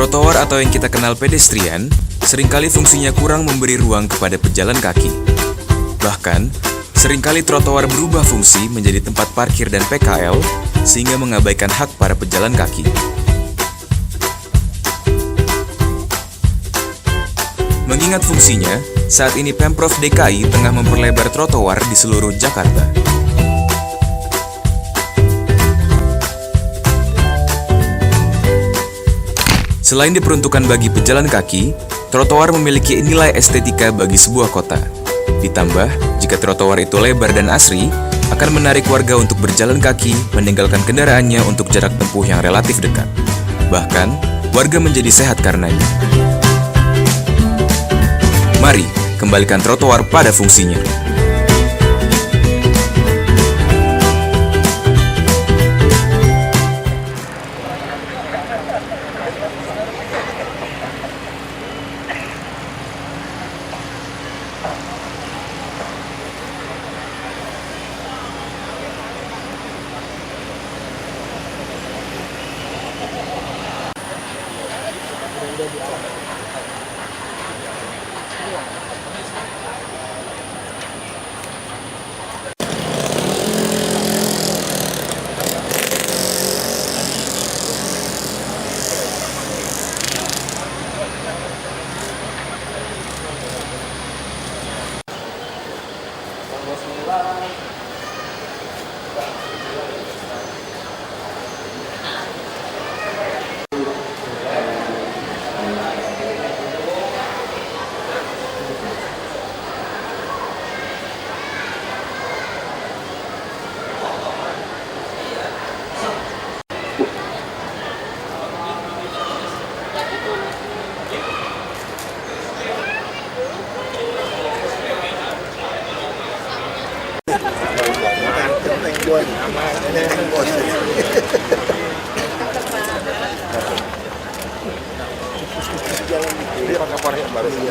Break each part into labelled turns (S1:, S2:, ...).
S1: Trotoar atau yang kita kenal pedestrian, seringkali fungsinya kurang memberi ruang kepada pejalan kaki. Bahkan, seringkali trotoar berubah fungsi menjadi tempat parkir dan PKL, sehingga mengabaikan hak para pejalan kaki. Mengingat fungsinya, saat ini Pemprov DKI tengah memperlebar trotoar di seluruh Jakarta. Selain diperuntukkan bagi pejalan kaki, trotoar memiliki nilai estetika bagi sebuah kota. Ditambah, jika trotoar itu lebar dan asri, akan menarik warga untuk berjalan kaki, meninggalkan kendaraannya untuk jarak tempuh yang relatif dekat. Bahkan, warga menjadi sehat karenanya. Mari, kembalikan trotoar pada fungsinya.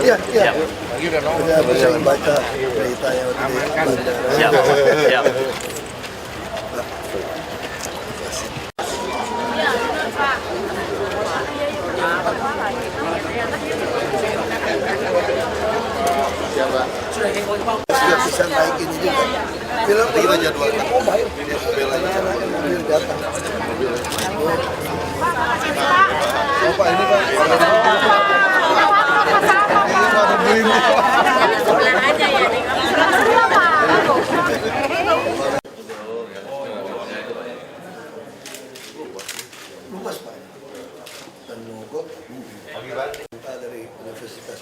S2: Iya. Bisa baca berita yang amankan. Siap. Sudah bisa naik ini juga. Bilang kita jadwalkan. Oh baik. Mobil datang. Bapak ini Pak.
S3: Sebelah aja ya.
S2: Luas Pak. Dan mogok. Kita dari universitas.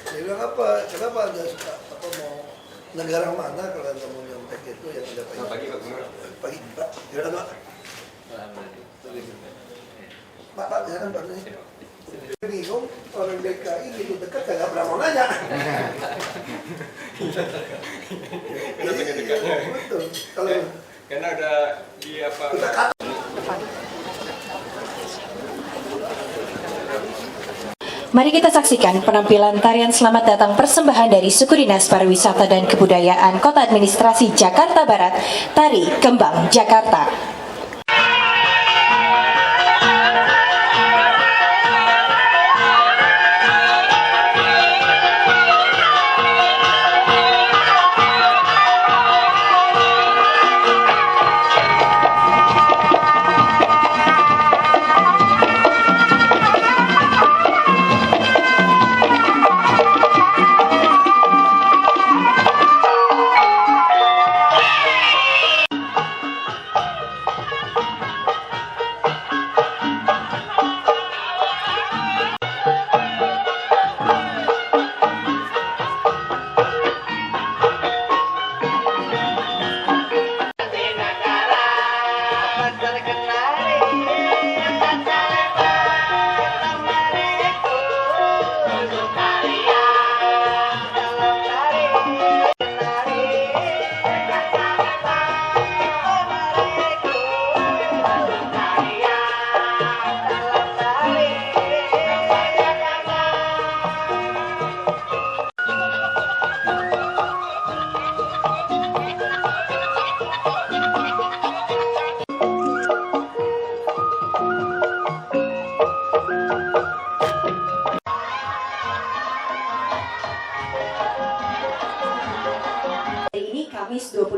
S2: Saya bilang apa? Kenapa Anda suka mau negara mana kalau Anda mau nyontek itu yang ada pagi Pak. Gimana Pak? Pak, jangan Pak. Bingung orang DKI gitu dekat nggak pernah mau nanya. Betul. Kalau
S4: karena ada di apa?
S3: Mari kita saksikan penampilan tarian selamat datang persembahan dari Suku Dinas Pariwisata dan Kebudayaan Kota Administrasi Jakarta Barat, Tari Kembang Jakarta.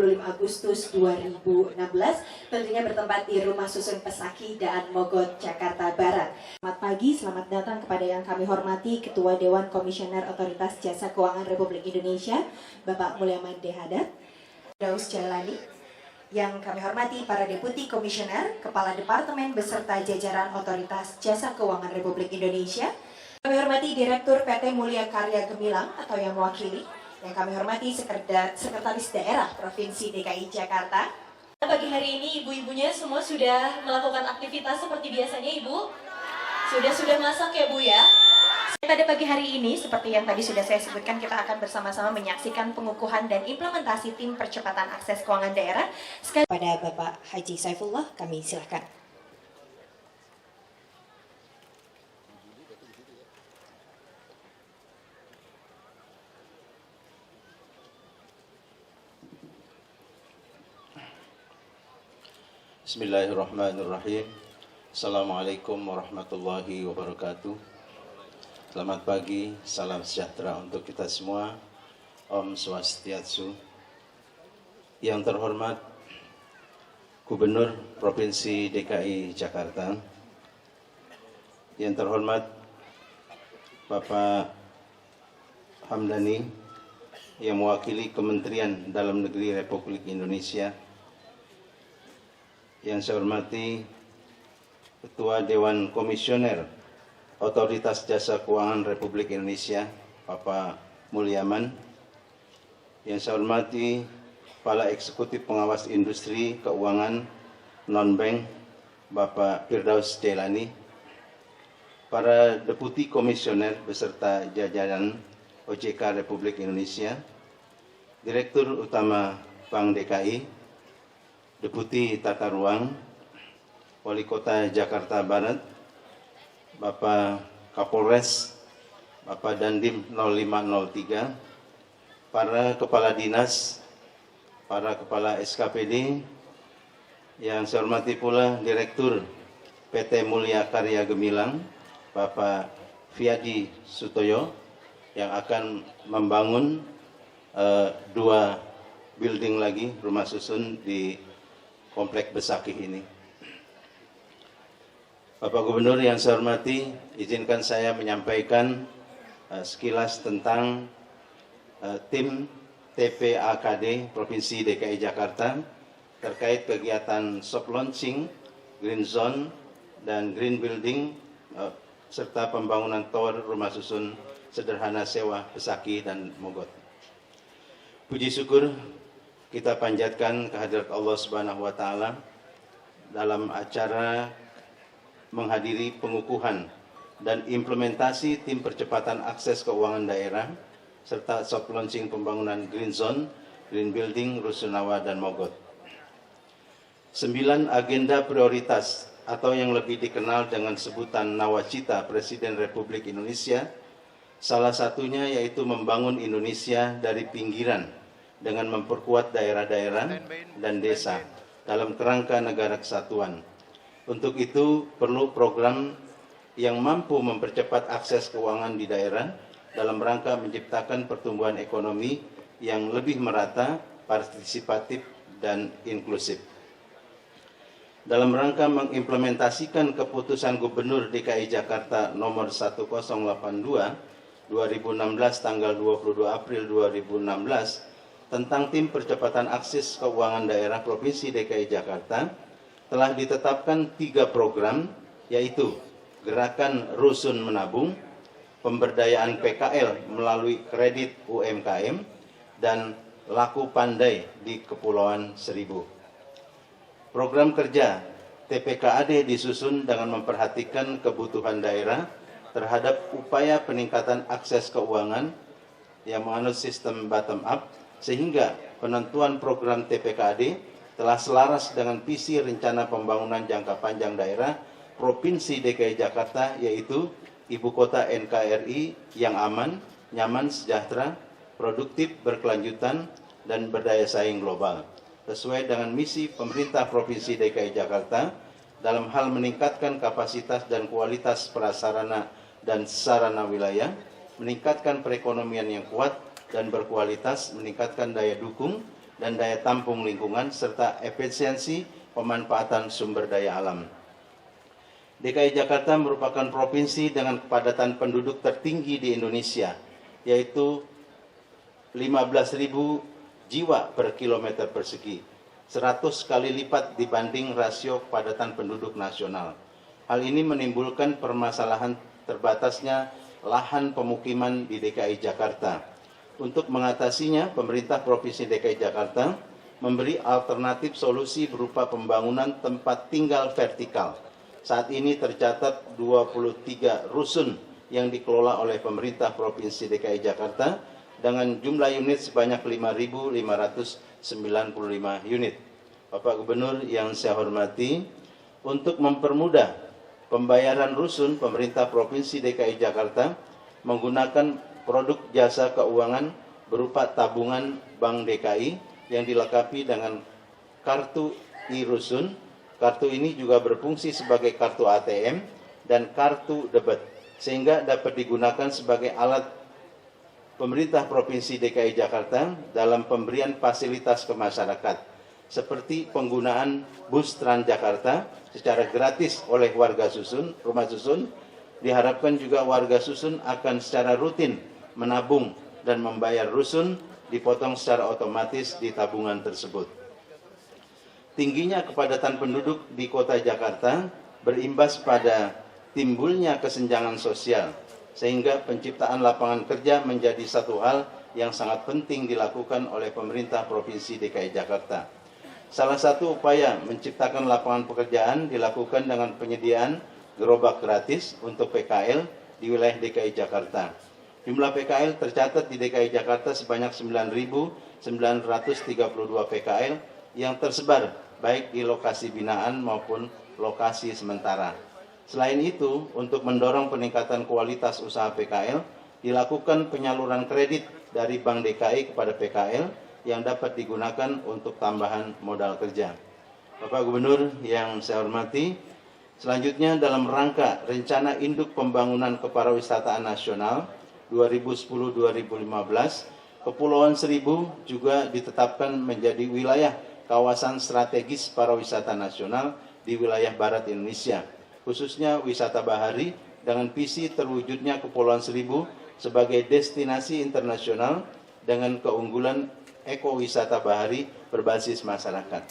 S3: 25 Agustus 2016, tentunya bertempat di Rumah Susun Pesaki, Daan Mogot, Jakarta Barat. Selamat pagi, selamat datang kepada yang kami hormati Ketua Dewan Komisioner Otoritas Jasa Keuangan Republik Indonesia, Bapak Mulyaman D. Haddad, Firdaus Jailani. Yang kami hormati para Deputi Komisioner, Kepala Departemen beserta jajaran Otoritas Jasa Keuangan Republik Indonesia. Kami hormati Direktur PT Mulya Karya Gemilang atau yang mewakili. Yang kami hormati Sekretaris Daerah Provinsi DKI Jakarta. Pagi hari ini ibu-ibunya semua sudah melakukan aktivitas seperti biasanya, Ibu? Sudah masak ya, Bu ya? Pada pagi hari ini, seperti yang tadi sudah saya sebutkan, kita akan bersama-sama menyaksikan pengukuhan dan implementasi tim percepatan akses keuangan daerah. Sekali pada Bapak Haji Saifullah, kami silakan.
S5: Bismillahirrahmanirrahim. Assalamualaikum warahmatullahi wabarakatuh. Selamat pagi, salam sejahtera untuk kita semua. Om Swastiastu. Yang terhormat Gubernur Provinsi DKI Jakarta, yang terhormat Bapak Hamdani yang mewakili Kementerian Dalam Negeri Republik Indonesia, yang saya hormati Ketua Dewan Komisioner Otoritas Jasa Keuangan Republik Indonesia, Bapak Mulyaman, yang saya hormati Kepala Eksekutif Pengawas Industri Keuangan Non-Bank, Bapak Firdaus Jailani, para Deputi Komisioner beserta jajaran OJK Republik Indonesia, Direktur Utama Bank DKI, Deputi Tata Ruang, Wali Kota Jakarta Barat, Bapak Kapolres, Bapak Dandim 0503, para Kepala Dinas, para Kepala SKPD, yang saya hormati pula Direktur PT Mulya Karya Gemilang, Bapak Fiadi Sutoyo, yang akan membangun 2 building lagi rumah susun di Komplek Besakih ini. Bapak Gubernur yang saya hormati, izinkan saya menyampaikan sekilas tentang tim TPAKD Provinsi DKI Jakarta terkait kegiatan soft launching, green zone, dan green building serta pembangunan tower rumah susun sederhana sewa Besakih dan Mogot. Puji syukur kita panjatkan kehadirat Allah Subhanahu wa taala dalam acara menghadiri pengukuhan dan implementasi tim percepatan akses keuangan daerah serta soft launching pembangunan green zone, green building, Rusunawa dan Mogot. 9 agenda prioritas atau yang lebih dikenal dengan sebutan Nawacita Presiden Republik Indonesia, salah satunya yaitu membangun Indonesia dari pinggiran dengan memperkuat daerah-daerah dan desa dalam kerangka negara kesatuan. Untuk itu perlu program yang mampu mempercepat akses keuangan di daerah dalam rangka menciptakan pertumbuhan ekonomi yang lebih merata, partisipatif, dan inklusif. Dalam rangka mengimplementasikan keputusan Gubernur DKI Jakarta nomor 1082 2016 tanggal 22 April 2016 tentang tim percepatan akses keuangan daerah Provinsi DKI Jakarta telah ditetapkan 3 program, yaitu Gerakan Rusun Menabung, Pemberdayaan PKL melalui kredit UMKM, dan Laku Pandai di Kepulauan Seribu. Program kerja TPKAD disusun dengan memperhatikan kebutuhan daerah terhadap upaya peningkatan akses keuangan yang menganut sistem bottom up, sehingga penentuan program TPKAD telah selaras dengan visi rencana pembangunan jangka panjang daerah Provinsi DKI Jakarta, yaitu ibu kota NKRI yang aman, nyaman, sejahtera, produktif, berkelanjutan, dan berdaya saing global, sesuai dengan misi pemerintah Provinsi DKI Jakarta dalam hal meningkatkan kapasitas dan kualitas prasarana dan sarana wilayah, meningkatkan perekonomian yang kuat dan berkualitas, meningkatkan daya dukung, dan daya tampung lingkungan, serta efisiensi pemanfaatan sumber daya alam. DKI Jakarta merupakan provinsi dengan kepadatan penduduk tertinggi di Indonesia, yaitu 15.000 jiwa per kilometer persegi, 100 kali lipat dibanding rasio kepadatan penduduk nasional. Hal ini menimbulkan permasalahan terbatasnya lahan pemukiman di DKI Jakarta. Untuk mengatasinya, pemerintah Provinsi DKI Jakarta memberi alternatif solusi berupa pembangunan tempat tinggal vertikal. Saat ini tercatat 23 rusun yang dikelola oleh pemerintah Provinsi DKI Jakarta dengan jumlah unit sebanyak 5.595 unit. Bapak Gubernur yang saya hormati, untuk mempermudah pembayaran rusun, pemerintah Provinsi DKI Jakarta menggunakan produk jasa keuangan berupa tabungan Bank DKI yang dilengkapi dengan kartu e-rusun. Kartu ini juga berfungsi sebagai kartu ATM dan kartu debit, sehingga dapat digunakan sebagai alat pemerintah Provinsi DKI Jakarta dalam pemberian fasilitas ke masyarakat, seperti penggunaan bus Transjakarta secara gratis oleh warga susun, rumah susun. Diharapkan juga warga susun akan secara rutin menabung dan membayar rusun dipotong secara otomatis di tabungan tersebut. Tingginya kepadatan penduduk di kota Jakarta berimbas pada timbulnya kesenjangan sosial, sehingga penciptaan lapangan kerja menjadi satu hal yang sangat penting dilakukan oleh pemerintah Provinsi DKI Jakarta. Salah satu upaya menciptakan lapangan pekerjaan dilakukan dengan penyediaan gerobak gratis untuk PKL di wilayah DKI Jakarta. Jumlah PKL tercatat di DKI Jakarta sebanyak 9.932 PKL yang tersebar baik di lokasi binaan maupun lokasi sementara. Selain itu, untuk mendorong peningkatan kualitas usaha PKL, dilakukan penyaluran kredit dari Bank DKI kepada PKL yang dapat digunakan untuk tambahan modal kerja. Bapak Gubernur yang saya hormati, selanjutnya dalam rangka Rencana Induk Pembangunan Kepariwisataan Nasional 2010-2015, Kepulauan Seribu juga ditetapkan menjadi wilayah kawasan strategis pariwisata nasional di wilayah barat Indonesia, khususnya wisata bahari dengan visi terwujudnya Kepulauan Seribu sebagai destinasi internasional dengan keunggulan ekowisata bahari berbasis masyarakat.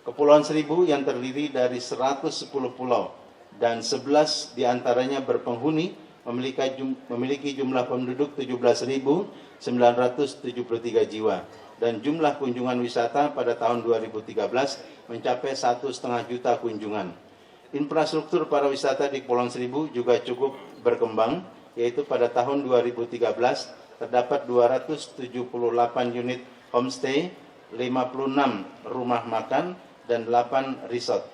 S5: Kepulauan Seribu yang terdiri dari 110 pulau dan 11 diantaranya berpenghuni memiliki jumlah penduduk 17.973 jiwa. Dan jumlah kunjungan wisata pada tahun 2013 mencapai 1,5 juta kunjungan. Infrastruktur pariwisata di Kepulauan Seribu juga cukup berkembang, yaitu pada tahun 2013 terdapat 278 unit homestay, 56 rumah makan, dan 8 resort.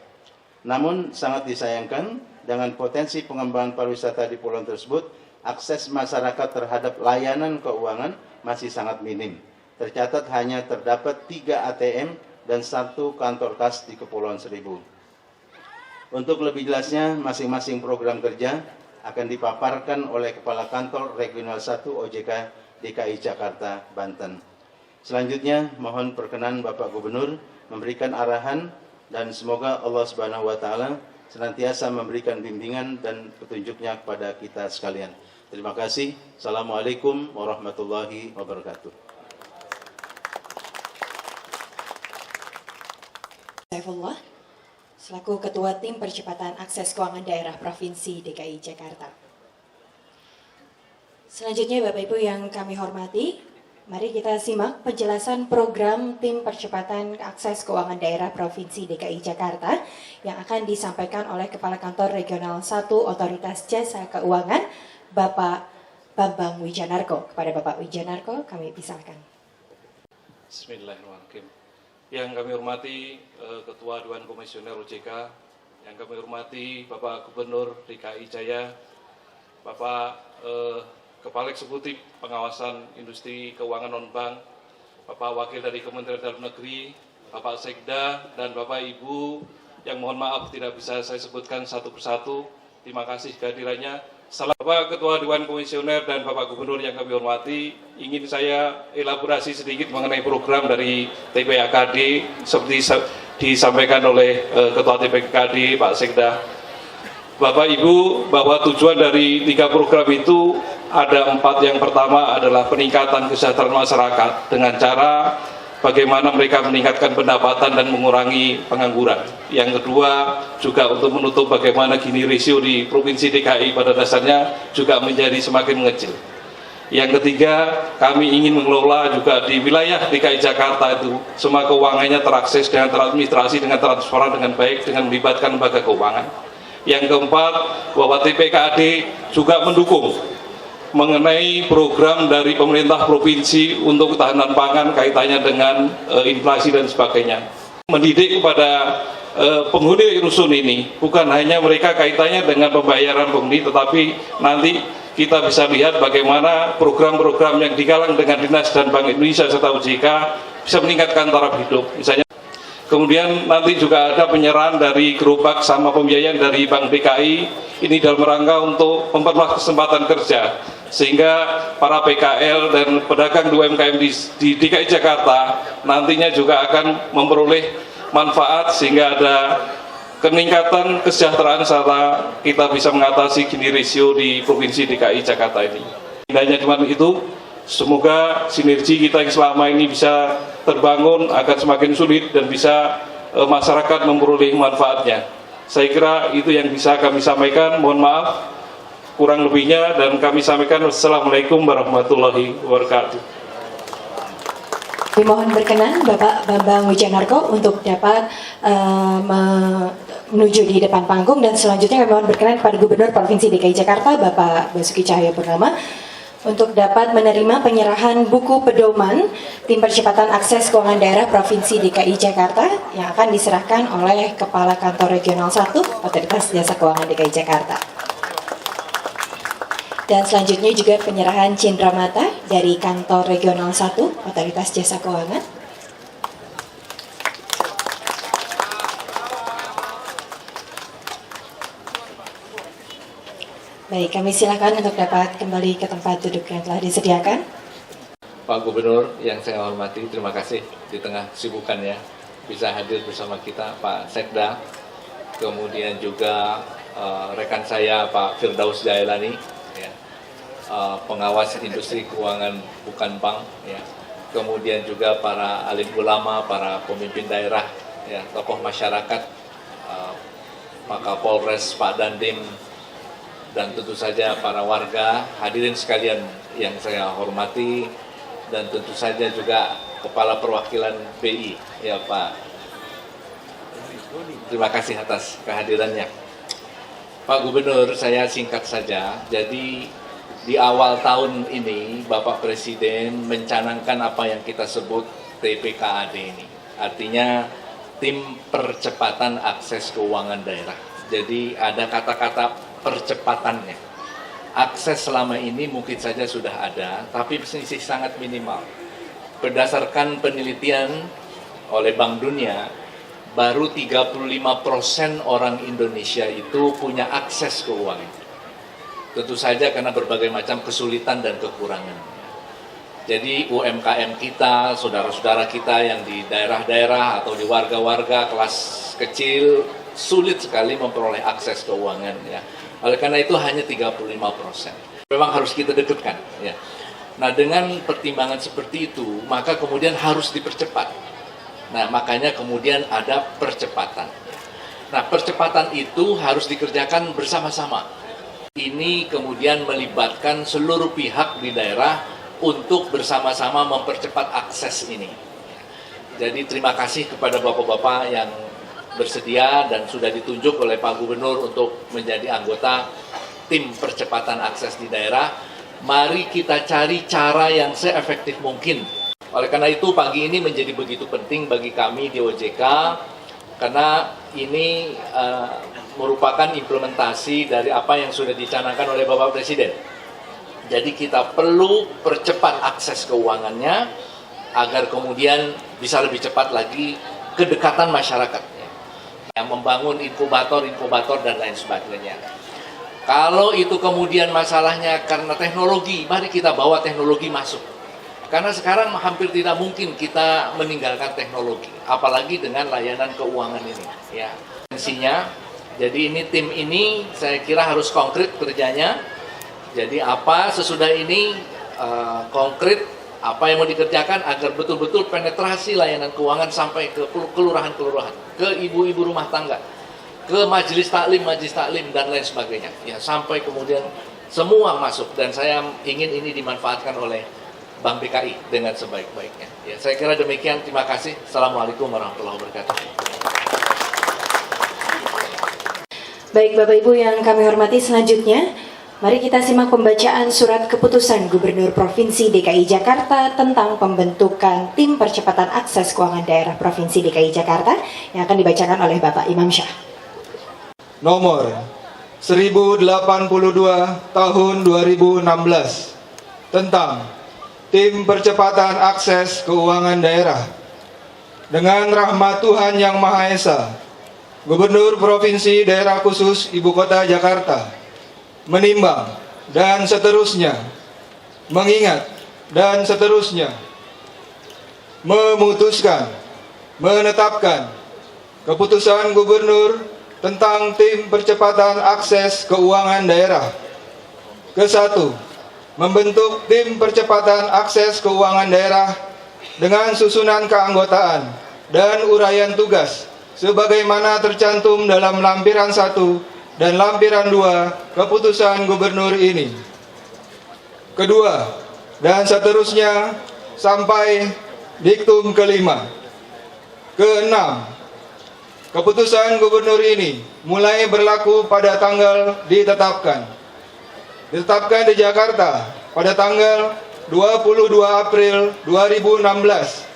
S5: Namun sangat disayangkan, dengan potensi pengembangan pariwisata di pulau tersebut, akses masyarakat terhadap layanan keuangan masih sangat minim. Tercatat hanya terdapat 3 ATM dan 1 kantor kas di Kepulauan Seribu. Untuk lebih jelasnya, masing-masing program kerja akan dipaparkan oleh Kepala Kantor Regional 1 OJK DKI Jakarta, Banten. Selanjutnya, mohon perkenan Bapak Gubernur memberikan arahan dan semoga Allah Subhanahu wa Ta'ala senantiasa memberikan bimbingan dan petunjuknya kepada kita sekalian. Terima kasih. Assalamualaikum warahmatullahi wabarakatuh.
S3: Saifullah, selaku Ketua Tim Percepatan Akses Keuangan Daerah Provinsi DKI Jakarta. Selanjutnya Bapak Ibu yang kami hormati, mari kita simak penjelasan program Tim Percepatan Akses Keuangan Daerah Provinsi DKI Jakarta yang akan disampaikan oleh Kepala Kantor Regional 1 Otoritas Jasa Keuangan, Bapak Bambang Wijanarko. Kepada Bapak Wijanarko, kami persilakan.
S6: Bismillahirrahmanirrahim. Yang kami hormati Ketua Dewan Komisioner OJK, yang kami hormati Bapak Gubernur DKI Jaya, Bapak Kepala Eksekutif Pengawasan Industri Keuangan Non-Bank, Bapak Wakil dari Kementerian Dalam Negeri, Bapak Sekda, dan Bapak Ibu yang mohon maaf tidak bisa saya sebutkan satu persatu. Terima kasih kehadirannya. Bapak Ketua Dewan Komisioner dan Bapak Gubernur yang kami hormati, ingin saya elaborasi sedikit mengenai program dari TPKD seperti disampaikan oleh Ketua TPKD Pak Sekda. Bapak Ibu, bahwa tujuan dari 3 program itu ada 4. Yang pertama adalah peningkatan kesejahteraan masyarakat dengan cara bagaimana mereka meningkatkan pendapatan dan mengurangi pengangguran. Yang kedua juga untuk menutup bagaimana Gini rasio di Provinsi DKI pada dasarnya juga menjadi semakin mengecil. Yang ketiga, kami ingin mengelola juga di wilayah DKI Jakarta itu semua keuangannya terakses dengan teradministrasi dengan transparan dengan baik dengan melibatkan lembaga keuangan. Yang keempat, bahwa TPKD juga mendukung mengenai program dari pemerintah provinsi untuk ketahanan pangan kaitannya dengan inflasi dan sebagainya. Mendidik kepada penghuni rusun ini bukan hanya mereka kaitannya dengan pembayaran penghuni, tetapi nanti kita bisa lihat bagaimana program-program yang digalang dengan Dinas dan Bank Indonesia serta OJK bisa meningkatkan taraf hidup. Misalnya, kemudian nanti juga ada penyerahan dari gerobak sama pembiayaan dari Bank DKI ini dalam rangka untuk memperluas kesempatan kerja sehingga para PKL dan pedagang UMKM di DKI Jakarta nantinya juga akan memperoleh manfaat sehingga ada peningkatan kesejahteraan serta kita bisa mengatasi Gini rasio di Provinsi DKI Jakarta ini. Tidak hanya cuma itu, semoga sinergi kita yang selama ini bisa terbangun agar semakin sulit dan bisa masyarakat memperoleh manfaatnya. Saya kira itu yang bisa kami sampaikan. Mohon maaf kurang lebihnya dan kami sampaikan wassalamualaikum warahmatullahi wabarakatuh.
S3: Dimohon berkenan Bapak Bambang Wijanarko untuk dapat menuju di depan panggung, dan selanjutnya kami mohon berkenan kepada Gubernur Provinsi DKI Jakarta Bapak Basuki Cahayapurnama untuk dapat menerima penyerahan buku pedoman Tim Percepatan Akses Keuangan Daerah Provinsi DKI Jakarta yang akan diserahkan oleh Kepala Kantor Regional 1 Otoritas Jasa Keuangan DKI Jakarta. Dan selanjutnya juga penyerahan Cindramata dari Kantor Regional 1 Otoritas Jasa Keuangan. Baik, kami silakan untuk dapat kembali ke tempat duduk yang telah disediakan.
S7: Pak Gubernur yang saya hormati, terima kasih di tengah kesibukannya bisa hadir bersama kita, Pak Sekda, kemudian juga rekan saya Pak Firdaus Jailani, ya, pengawas industri keuangan bukan bank, ya, kemudian juga para alim ulama, para pemimpin daerah, ya, tokoh masyarakat, Pak Kapolres, Pak Dandim, dan tentu saja para warga, hadirin sekalian yang saya hormati, dan tentu saja juga Kepala Perwakilan BI, ya Pak. Terima kasih atas kehadirannya. Pak Gubernur, saya singkat saja. Jadi di awal tahun ini Bapak Presiden mencanangkan apa yang kita sebut TPKAD ini. Artinya Tim Percepatan Akses Keuangan Daerah. Jadi ada kata-kata percepatannya. Akses selama ini mungkin saja sudah ada, tapi masih sangat minimal. Berdasarkan penelitian oleh Bank Dunia, baru 35% orang Indonesia itu punya akses keuangan. Tentu saja karena berbagai macam kesulitan dan kekurangan. Jadi UMKM kita, saudara-saudara kita yang di daerah-daerah atau di warga-warga kelas kecil, sulit sekali memperoleh akses keuangan, ya. Oleh karena itu hanya 35%. Memang harus kita dekatkan, ya. Nah, dengan pertimbangan seperti itu, maka kemudian harus dipercepat. Nah, makanya kemudian ada percepatan. Nah, percepatan itu harus dikerjakan bersama-sama. Ini kemudian melibatkan seluruh pihak di daerah untuk bersama-sama mempercepat akses ini. Jadi terima kasih kepada bapak-bapak yang bersedia dan sudah ditunjuk oleh Pak Gubernur untuk menjadi anggota tim percepatan akses di daerah. Mari kita cari cara yang seefektif mungkin. Oleh karena itu pagi ini menjadi begitu penting bagi kami di OJK karena ini merupakan implementasi dari apa yang sudah dicanangkan oleh Bapak Presiden. Jadi kita perlu percepat akses keuangannya agar kemudian bisa lebih cepat lagi kedekatan masyarakat. Yang membangun inkubator dan lain sebagainya. Kalau itu kemudian masalahnya karena teknologi, mari kita bawa teknologi masuk. Karena sekarang hampir tidak mungkin kita meninggalkan teknologi, apalagi dengan layanan keuangan ini. Ya, intinya, jadi ini tim ini saya kira harus konkret kerjanya. Jadi apa sesudah ini konkret apa yang mau dikerjakan agar betul-betul penetrasi layanan keuangan sampai ke kelurahan-kelurahan, ke ibu-ibu rumah tangga, ke majelis taklim dan lain sebagainya. Ya, sampai kemudian semua masuk, dan saya ingin ini dimanfaatkan oleh Bank BKI dengan sebaik-baiknya. Ya, saya kira demikian. Terima kasih. Assalamualaikum warahmatullahi wabarakatuh.
S3: Baik Bapak Ibu yang kami hormati, selanjutnya mari kita simak pembacaan surat keputusan Gubernur Provinsi DKI Jakarta tentang pembentukan Tim Percepatan Akses Keuangan Daerah Provinsi DKI Jakarta yang akan dibacakan oleh Bapak Imam Syah.
S8: Nomor 1082 tahun 2016 tentang Tim Percepatan Akses Keuangan Daerah. Dengan rahmat Tuhan Yang Maha Esa, Gubernur Provinsi Daerah Khusus Ibu Kota Jakarta menimbang dan seterusnya, mengingat dan seterusnya, memutuskan, menetapkan keputusan Gubernur tentang Tim Percepatan Akses Keuangan Daerah. Ke-1, membentuk Tim Percepatan Akses Keuangan Daerah dengan susunan keanggotaan dan uraian tugas sebagaimana tercantum dalam lampiran 1 dan lampiran 2 keputusan Gubernur ini. Kedua, dan seterusnya sampai diktum kelima. Keenam, keputusan Gubernur ini mulai berlaku pada tanggal ditetapkan di Jakarta pada tanggal 22 April 2016.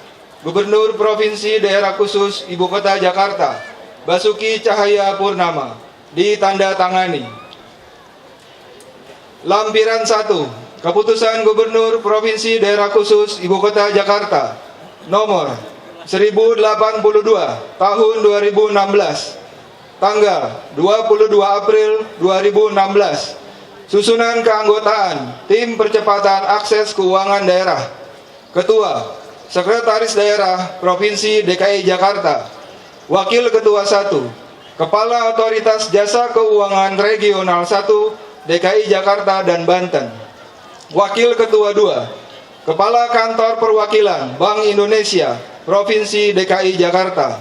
S8: Gubernur Provinsi Daerah Khusus Ibu Kota Jakarta, Basuki Cahayapurnama, ditandatangani. Lampiran 1, Keputusan Gubernur Provinsi Daerah Khusus Ibu Kota Jakarta, nomor 1082 tahun 2016, tanggal 22 April 2016. Susunan keanggotaan Tim Percepatan Akses Keuangan Daerah. Ketua, Sekretaris Daerah Provinsi DKI Jakarta. Wakil Ketua 1, Kepala Otoritas Jasa Keuangan Regional 1 DKI Jakarta dan Banten. Wakil Ketua 2, Kepala Kantor Perwakilan Bank Indonesia Provinsi DKI Jakarta.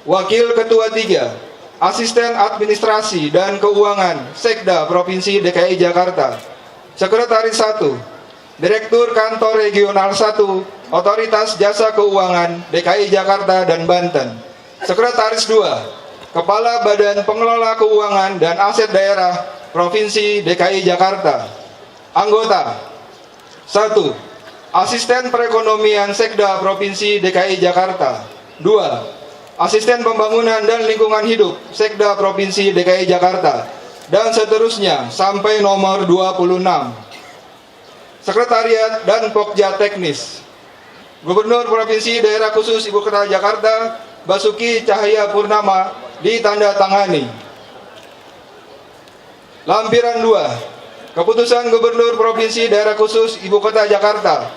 S8: Wakil Ketua 3, Asisten Administrasi dan Keuangan Sekda Provinsi DKI Jakarta. Sekretaris 1, Direktur Kantor Regional 1 Otoritas Jasa Keuangan DKI Jakarta dan Banten. Sekretaris 2, Kepala Badan Pengelola Keuangan dan Aset Daerah Provinsi DKI Jakarta. Anggota 1, Asisten Perekonomian Sekda Provinsi DKI Jakarta. 2, Asisten Pembangunan dan Lingkungan Hidup Sekda Provinsi DKI Jakarta, dan seterusnya sampai nomor 26. Sekretariat dan Pokja Teknis. Gubernur Provinsi Daerah Khusus Ibu Kota Jakarta, Basuki Cahayapurnama, ditandatangani. Lampiran 2, Keputusan Gubernur Provinsi Daerah Khusus Ibu Kota Jakarta,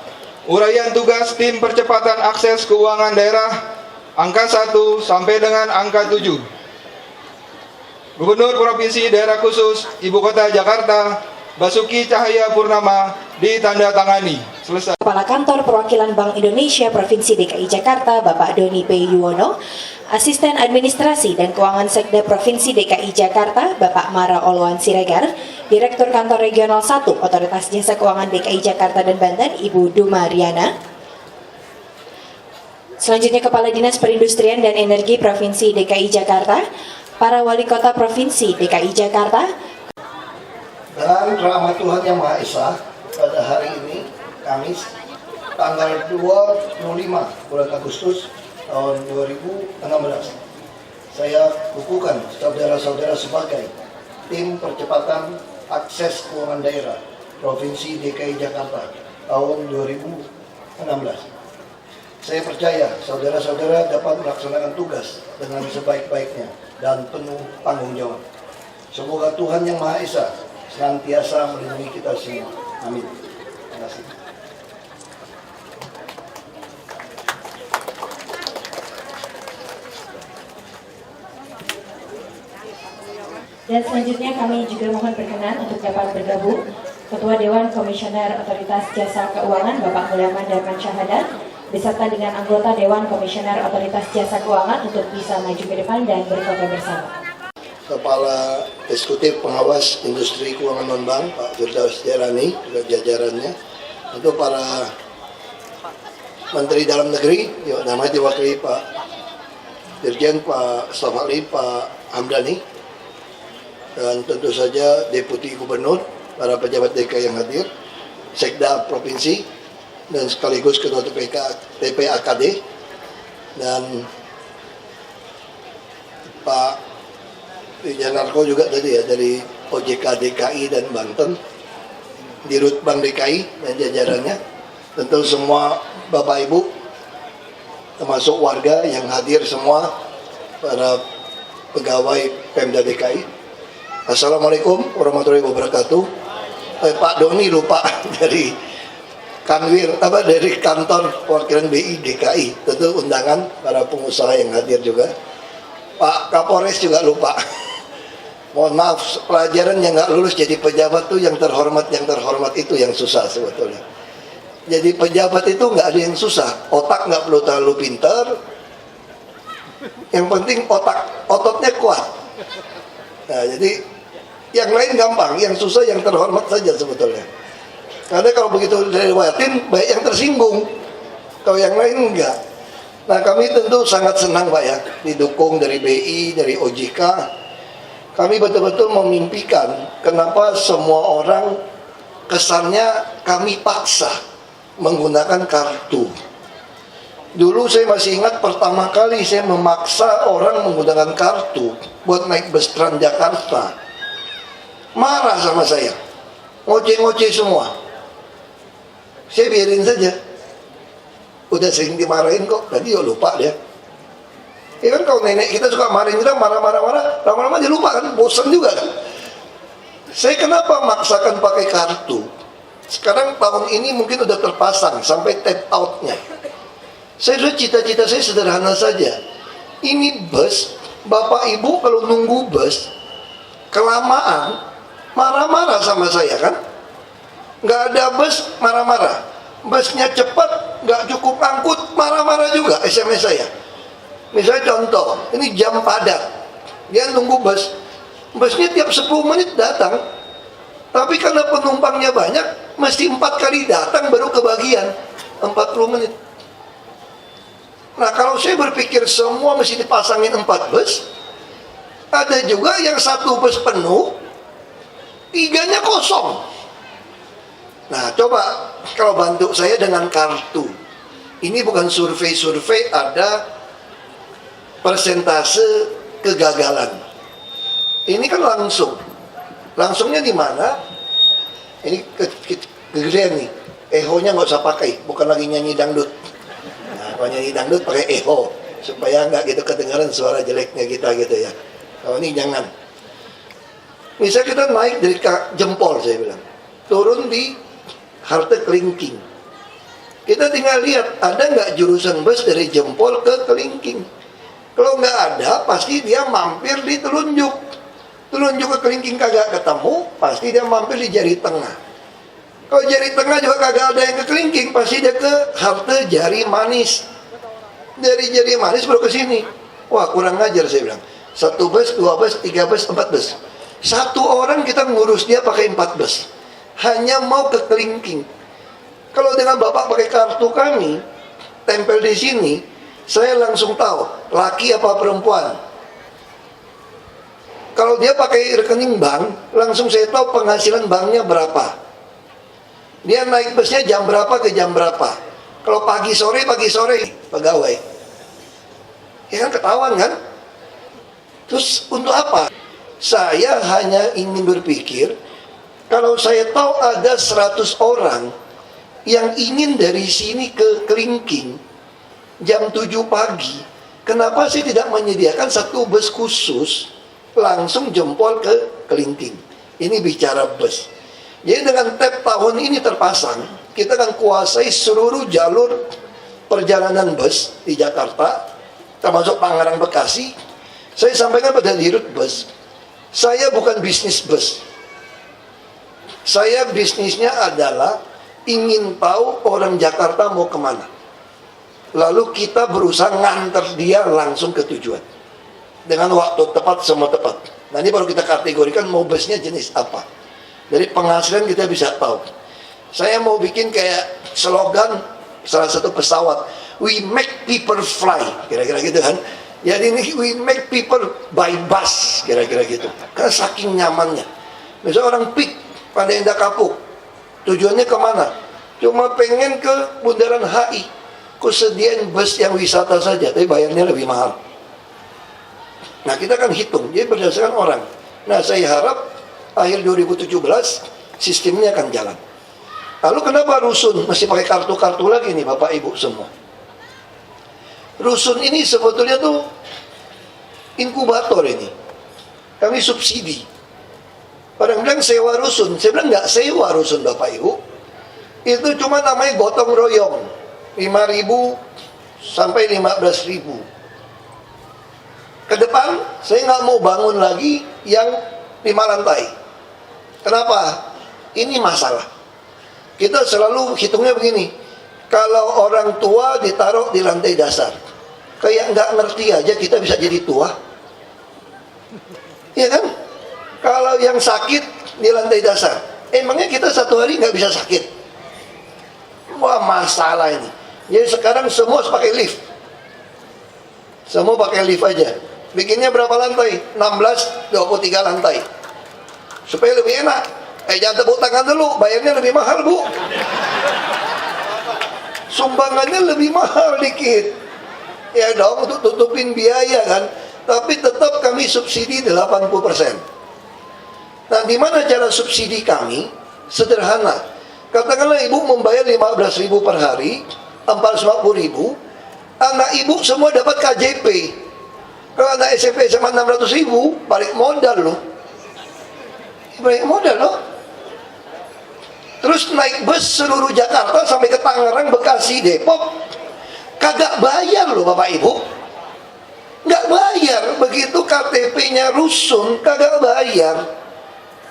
S8: uraian tugas Tim Percepatan Akses Keuangan Daerah angka 1 sampai dengan angka 7. Gubernur Provinsi Daerah Khusus Ibu Kota Jakarta, Basuki Cahayapurnama, ditandatangani. Selesai.
S3: Kepala Kantor Perwakilan Bank Indonesia Provinsi DKI Jakarta, Bapak Doni P. Yuwono. Asisten Administrasi dan Keuangan Sekda Provinsi DKI Jakarta, Bapak Mara Olwan Siregar. Direktur Kantor Regional 1 Otoritas Jasa Keuangan DKI Jakarta dan Banten, Ibu Duma Riana. Selanjutnya Kepala Dinas Perindustrian dan Energi Provinsi DKI Jakarta, para Wali Kota Provinsi DKI Jakarta.
S2: Dan rahmat Tuhan Yang Maha Esa, pada hari ini, Kamis, tanggal 25 bulan Agustus tahun 2016, saya kukuhkan saudara-saudara sebagai Tim Percepatan Akses Keuangan Daerah Provinsi DKI Jakarta tahun 2016. Saya percaya saudara-saudara dapat melaksanakan tugas dengan sebaik-baiknya dan penuh tanggung jawab. Semoga Tuhan Yang Maha Esa senantiasa melindungi kita semua. Amin. Terima kasih.
S3: Dan selanjutnya kami juga mohon berkenan untuk dapat bergabung Ketua Dewan Komisioner Otoritas Jasa Keuangan Bapak Mulyaman Darman Syahadat beserta dengan anggota Dewan Komisioner Otoritas Jasa Keuangan untuk bisa maju ke depan dan berfoto bersama.
S2: Kepala Eksekutif Pengawas Industri Keuangan Non-Bank Pak Firdaus Jailani dan jajarannya, untuk para Menteri Dalam Negeri yang namanya diwakili Pak Dirjen, Pak Staf Ahli, Pak Hamdani, dan tentu saja Deputi Gubernur, para pejabat DKI yang hadir, Sekda Provinsi, dan sekaligus Ketua TPAKD, dan Pak Janarko juga tadi ya, dari OJK DKI dan Banten, Dirut Bank DKI dan jajarannya, tentu semua Bapak Ibu, termasuk warga yang hadir semua, para pegawai Pemda DKI. Assalamualaikum warahmatullahi wabarakatuh. Pak Doni lupa dari Kanwil, dari kantor perwakilan BI DKI, tentu undangan para pengusaha yang hadir juga. Pak Kapolres juga lupa. Mohon maaf, pelajaran yang nggak lulus jadi pejabat tuh yang terhormat itu yang susah sebetulnya. Jadi pejabat itu nggak ada yang susah, otak nggak perlu terlalu pintar. Yang penting ototnya kuat. Nah, jadi yang lain gampang, yang susah yang terhormat saja sebetulnya. Karena kalau begitu dilewatin, baik yang tersinggung, kalau yang lain enggak. Nah, kami tentu sangat senang Pak ya, didukung dari BI, dari OJK. Kami betul-betul memimpikan kenapa semua orang kesannya kami paksa menggunakan kartu. Dulu saya masih ingat pertama kali saya memaksa orang menggunakan kartu buat naik bus Transjakarta. Marah sama saya, ngoceh-ngoceh semua. Saya biarin saja. Udah sering dimarahin kok, tadi ya lupa dia. Ya kan kalau nenek kita suka marahin kita, marah-marah, lama-lama dia lupa kan, bosan juga kan. Saya kenapa maksakan pakai kartu? Sekarang tahun ini mungkin udah terpasang sampai tap outnya. Saya sudah cita-cita saya sederhana saja. Ini bus, Bapak Ibu kalau nunggu bus kelamaan, marah-marah sama saya kan. Nggak ada bus, marah-marah. Busnya cepat, nggak cukup angkut, marah-marah juga SMS saya. Misalnya contoh, ini jam padat, dia nunggu bus, busnya tiap 10 menit datang, tapi karena penumpangnya banyak, mesti 4 kali datang baru kebagian 40 menit. Nah, kalau saya berpikir semua mesti dipasangin 4 bus, ada juga yang 1 bus penuh, 3-nya kosong. Nah, coba kalau bantu saya dengan kartu. Ini bukan survei-survei, ada persentase kegagalan. Ini kan langsung. Langsungnya di mana? Ini kegedean nih. Eho-nya nggak usah pakai, bukan lagi nyanyi dangdut. Nah, kalau nyanyi dangdut pakai eho supaya nggak gitu kedengaran suara jeleknya kita gitu ya. Kalau ini jangan. Misal kita naik dari Jempol, saya bilang, turun di halte Kelingking. Kita tinggal lihat ada nggak jurusan bus dari Jempol ke Kelingking. Kalau nggak ada, pasti dia mampir di Telunjuk. Telunjuk ke Kelingking kagak ketemu, pasti dia mampir di Jari Tengah. Kalau Jari Tengah juga kagak ada yang ke Kelingking, pasti dia ke halte Jari Manis. Dari Jari Manis baru ke sini. Wah, kurang ngajar saya bilang. 1 bus, 2 bus, 3 bus, 4 bus. 1 orang kita ngurus dia pakai 4 bus. Hanya mau ke Kelingking. Kalau dengan Bapak pakai kartu kami, tempel di sini, saya langsung tahu laki apa perempuan. Kalau dia pakai rekening bank, langsung saya tahu penghasilan banknya berapa. Dia naik busnya jam berapa ke jam berapa. Kalau pagi sore pegawai. Ya kan ketahuan kan? Terus untuk apa? Saya hanya ingin berpikir, kalau saya tahu ada 100 orang yang ingin dari sini ke Kelingking jam 7 pagi, kenapa sih tidak menyediakan 1 bus khusus langsung Jempol ke Kelingking? Ini bicara bus. Jadi dengan TAP tahun ini terpasang, kita akan kuasai seluruh jalur perjalanan bus di Jakarta, termasuk Tangerang Bekasi. Saya sampaikan pada dirut bus, saya bukan bisnis bus. Saya bisnisnya adalah ingin tahu orang Jakarta mau kemana. Lalu kita berusaha nganter dia langsung ke tujuan. Dengan waktu tepat, semua tepat. Nanti baru kita kategorikan mau busnya jenis apa. Dari penghasilan kita bisa tahu. Saya mau bikin kayak slogan salah satu pesawat. We make people fly. Kira-kira gitu kan. Jadi ini we make people by bus. Kira-kira gitu. Karena saking nyamannya. Misalnya orang pik pada Indah Kapuk. Tujuannya kemana? Cuma pengen ke Bundaran HI. Kusediain bus yang wisata saja. Tapi bayarnya lebih mahal. Nah kita akan hitung. Jadi berdasarkan orang. Nah saya harap akhir 2017 sistemnya akan jalan. Lalu kenapa rusun masih pakai kartu-kartu lagi nih Bapak Ibu semua? Rusun ini sebetulnya tuh inkubator ini. Kami subsidi. Orang bilang sewa rusun. Saya bilang nggak sewa rusun Bapak Ibu. Itu cuma namanya gotong royong. 5.000 sampai 15.000. Ke depan saya nggak mau bangun lagi yang 5 lantai. Kenapa? Ini masalah. Kita selalu hitungnya begini. Kalau orang tua ditaruh di lantai dasar, kayak nggak ngerti aja kita bisa jadi tua. Iya kan? Kalau yang sakit di lantai dasar, emangnya kita satu hari nggak bisa sakit? Wah masalah ini. Jadi sekarang semua harus pakai lift. Semua pakai lift aja. Bikinnya berapa lantai? 16, 23 lantai. Supaya lebih enak. Jangan tepuk tangan dulu, bayarnya lebih mahal Bu. Sumbangannya lebih mahal dikit. Ya dong, untuk tutupin biaya kan. Tapi tetap kami subsidi 80%. Nah, di mana cara subsidi kami? Sederhana. Katakanlah ibu membayar 15.000 per hari, 450.000. Anak ibu semua dapat KJP. Kalau anak SMP SMA 600.000, balik modal loh. Balik modal loh. Terus naik bus seluruh Jakarta sampai ke Tangerang, Bekasi, Depok, kagak bayar loh Bapak Ibu. Nggak bayar. Begitu KTP-nya rusun, kagak bayar.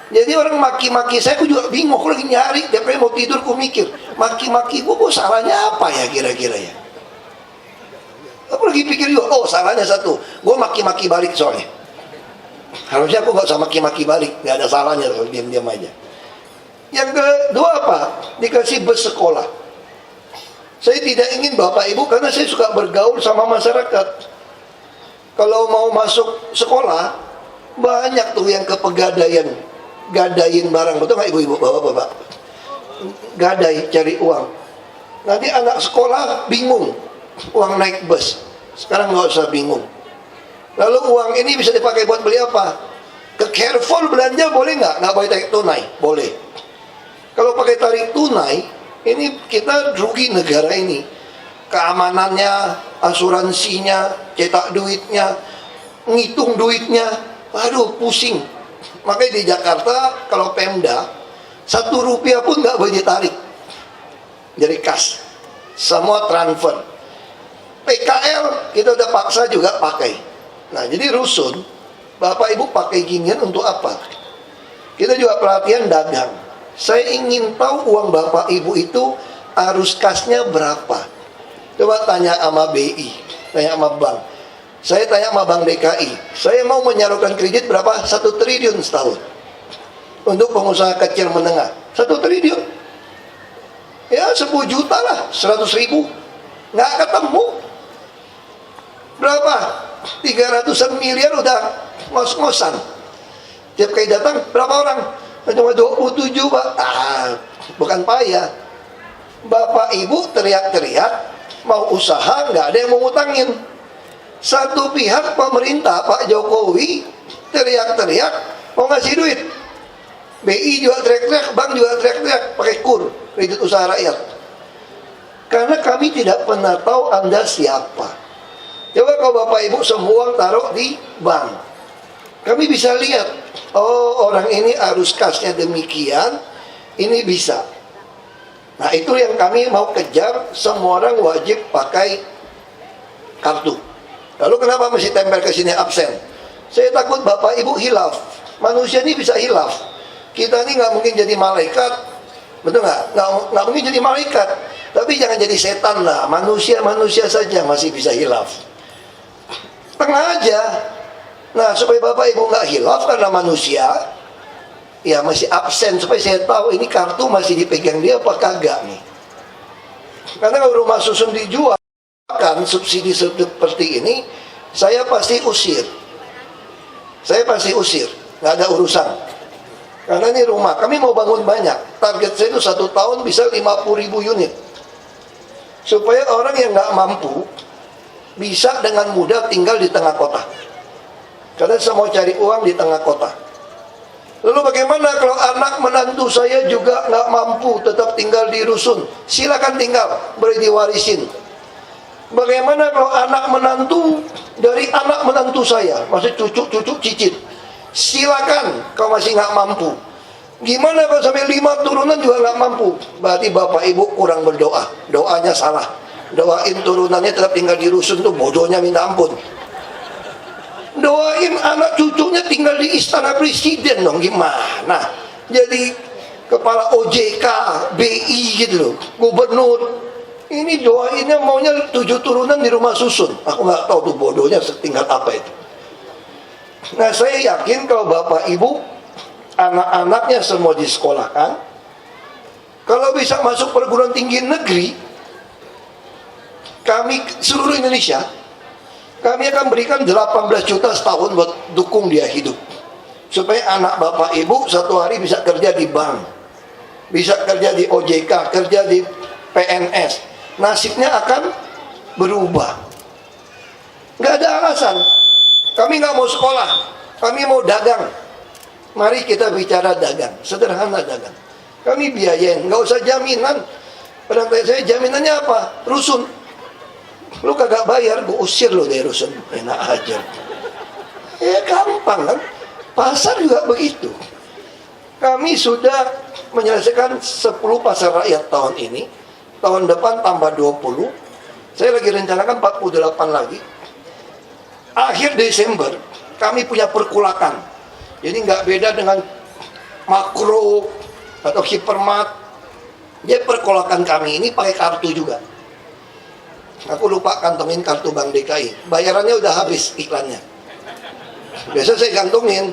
S2: Jadi orang maki-maki saya, aku juga bingung. Aku lagi nyari, tiap mau tidur aku mikir, maki-maki gue kok salahnya apa ya kira-kira ya. Aku lagi pikir juga, oh salahnya satu, gue maki-maki balik soalnya. Harusnya aku gak usah maki-maki balik, gak ada salahnya kalau diam-diam aja. Yang kedua apa? Dikasih bus sekolah. Saya tidak ingin Bapak Ibu, karena saya suka bergaul sama masyarakat. Kalau mau masuk sekolah, banyak tuh yang ke Pegadaian, gadain barang, betul nggak ibu-ibu, bapak-bapak? Gadai, cari uang. Nanti anak sekolah bingung, uang naik bus. Sekarang nggak usah bingung. Lalu uang ini bisa dipakai buat beli apa? Ke Carrefour belanja boleh nggak? Nggak boleh tarik tunai, boleh. Kalau pakai tarik tunai, ini kita rugi negara ini. Keamanannya, asuransinya, cetak duitnya, ngitung duitnya, aduh pusing. Makanya di Jakarta kalau Pemda, 1 rupiah pun nggak boleh ditarik dari kas, semua transfer. PKL kita udah paksa juga pakai. Nah jadi rusun, Bapak Ibu pakai ginian untuk apa? Kita juga pelatihan dagang. Saya ingin tahu uang Bapak Ibu itu arus kasnya berapa. Coba tanya sama BI, tanya sama bank. Saya tanya sama Bank DKI, saya mau menyalurkan kredit berapa? 1 triliun setahun. Untuk pengusaha kecil menengah, 1 triliun. Ya 10 juta lah, 100.000. Nggak ketemu. Berapa? 300-an miliar udah ngos-ngosan. Tiap kali datang, berapa orang? Cuma 27 Pak. Bukan payah. Bapak Ibu teriak-teriak, mau usaha, nggak ada yang mau ngutangin. Satu pihak pemerintah Pak Jokowi teriak-teriak mau ngasih duit. BI juga teriak-teriak, bank juga teriak-teriak pakai KUR, kredit usaha rakyat. Karena kami tidak pernah tahu Anda siapa. Coba kalau Bapak Ibu semua uang taruh di bank, Kami bisa lihat, oh orang ini arus kasnya demikian, ini bisa. Nah itu yang kami mau kejar, semua orang wajib pakai kartu. Lalu kenapa mesti tempel ke sini absen? Saya takut Bapak Ibu hilaf. Manusia ini bisa hilaf. Kita ini nggak mungkin jadi malaikat, betul nggak? Nggak mungkin jadi malaikat. Tapi jangan jadi setan lah. Manusia saja masih bisa hilaf. Tengah aja. Nah supaya Bapak Ibu nggak hilaf karena manusia, ya masih absen supaya saya tahu ini kartu masih dipegang dia apa kagak nih. Karena kalau rumah susun dijual kan subsidi seperti ini, saya pasti usir. Saya pasti usir, nggak ada urusan. Karena ini rumah, kami mau bangun banyak. Target saya itu 1 tahun bisa 50.000 unit. Supaya orang yang nggak mampu bisa dengan mudah tinggal di tengah kota. Karena saya mau cari uang di tengah kota. Lalu bagaimana kalau anak menantu saya juga nggak mampu tetap tinggal di rusun? Silakan tinggal, boleh diwarisin. Bagaimana kalau anak menantu dari anak menantu saya, masih cucu cicit? Silakan, kalau masih nggak mampu. Gimana kalau sampai 5 turunan juga nggak mampu? Berarti Bapak Ibu kurang berdoa, doanya salah. Doain turunannya tetap tinggal di rusun tuh bodohnya minta ampun. Doain anak cucunya tinggal di istana presiden dong, gimana? Jadi kepala OJK, BI gitu loh, gubernur. Ini doainnya maunya 7 turunan di rumah susun. Aku nggak tahu tuh bodohnya setingkat apa itu. Nah saya yakin kalau Bapak Ibu anak-anaknya semua disekolahkan, kalau bisa masuk perguruan tinggi negeri, kami seluruh Indonesia, kami akan berikan 18 juta setahun buat dukung dia hidup. Supaya anak Bapak Ibu satu hari bisa kerja di bank, bisa kerja di OJK, kerja di PNS. Nasibnya akan berubah. Nggak ada alasan. Kami nggak mau sekolah, kami mau dagang. Mari kita bicara dagang, sederhana dagang. Kami biayain, nggak usah jaminan. Padahal saya jaminannya apa? Rusun. Lu kagak bayar, gue usir lo dari rusun. Enak aja. Ya gampang kan? Pasar juga begitu. Kami sudah menyelesaikan 10 pasar rakyat tahun ini. Tahun depan tambah 20. Saya lagi rencanakan 48 lagi. Akhir Desember kami punya perkulakan. Jadi nggak beda dengan Makro atau Hipermart. Jadi perkulakan kami ini pakai kartu juga. Aku lupa kantongin kartu Bank DKI. Bayarannya udah habis iklannya. Biasa saya kantongin,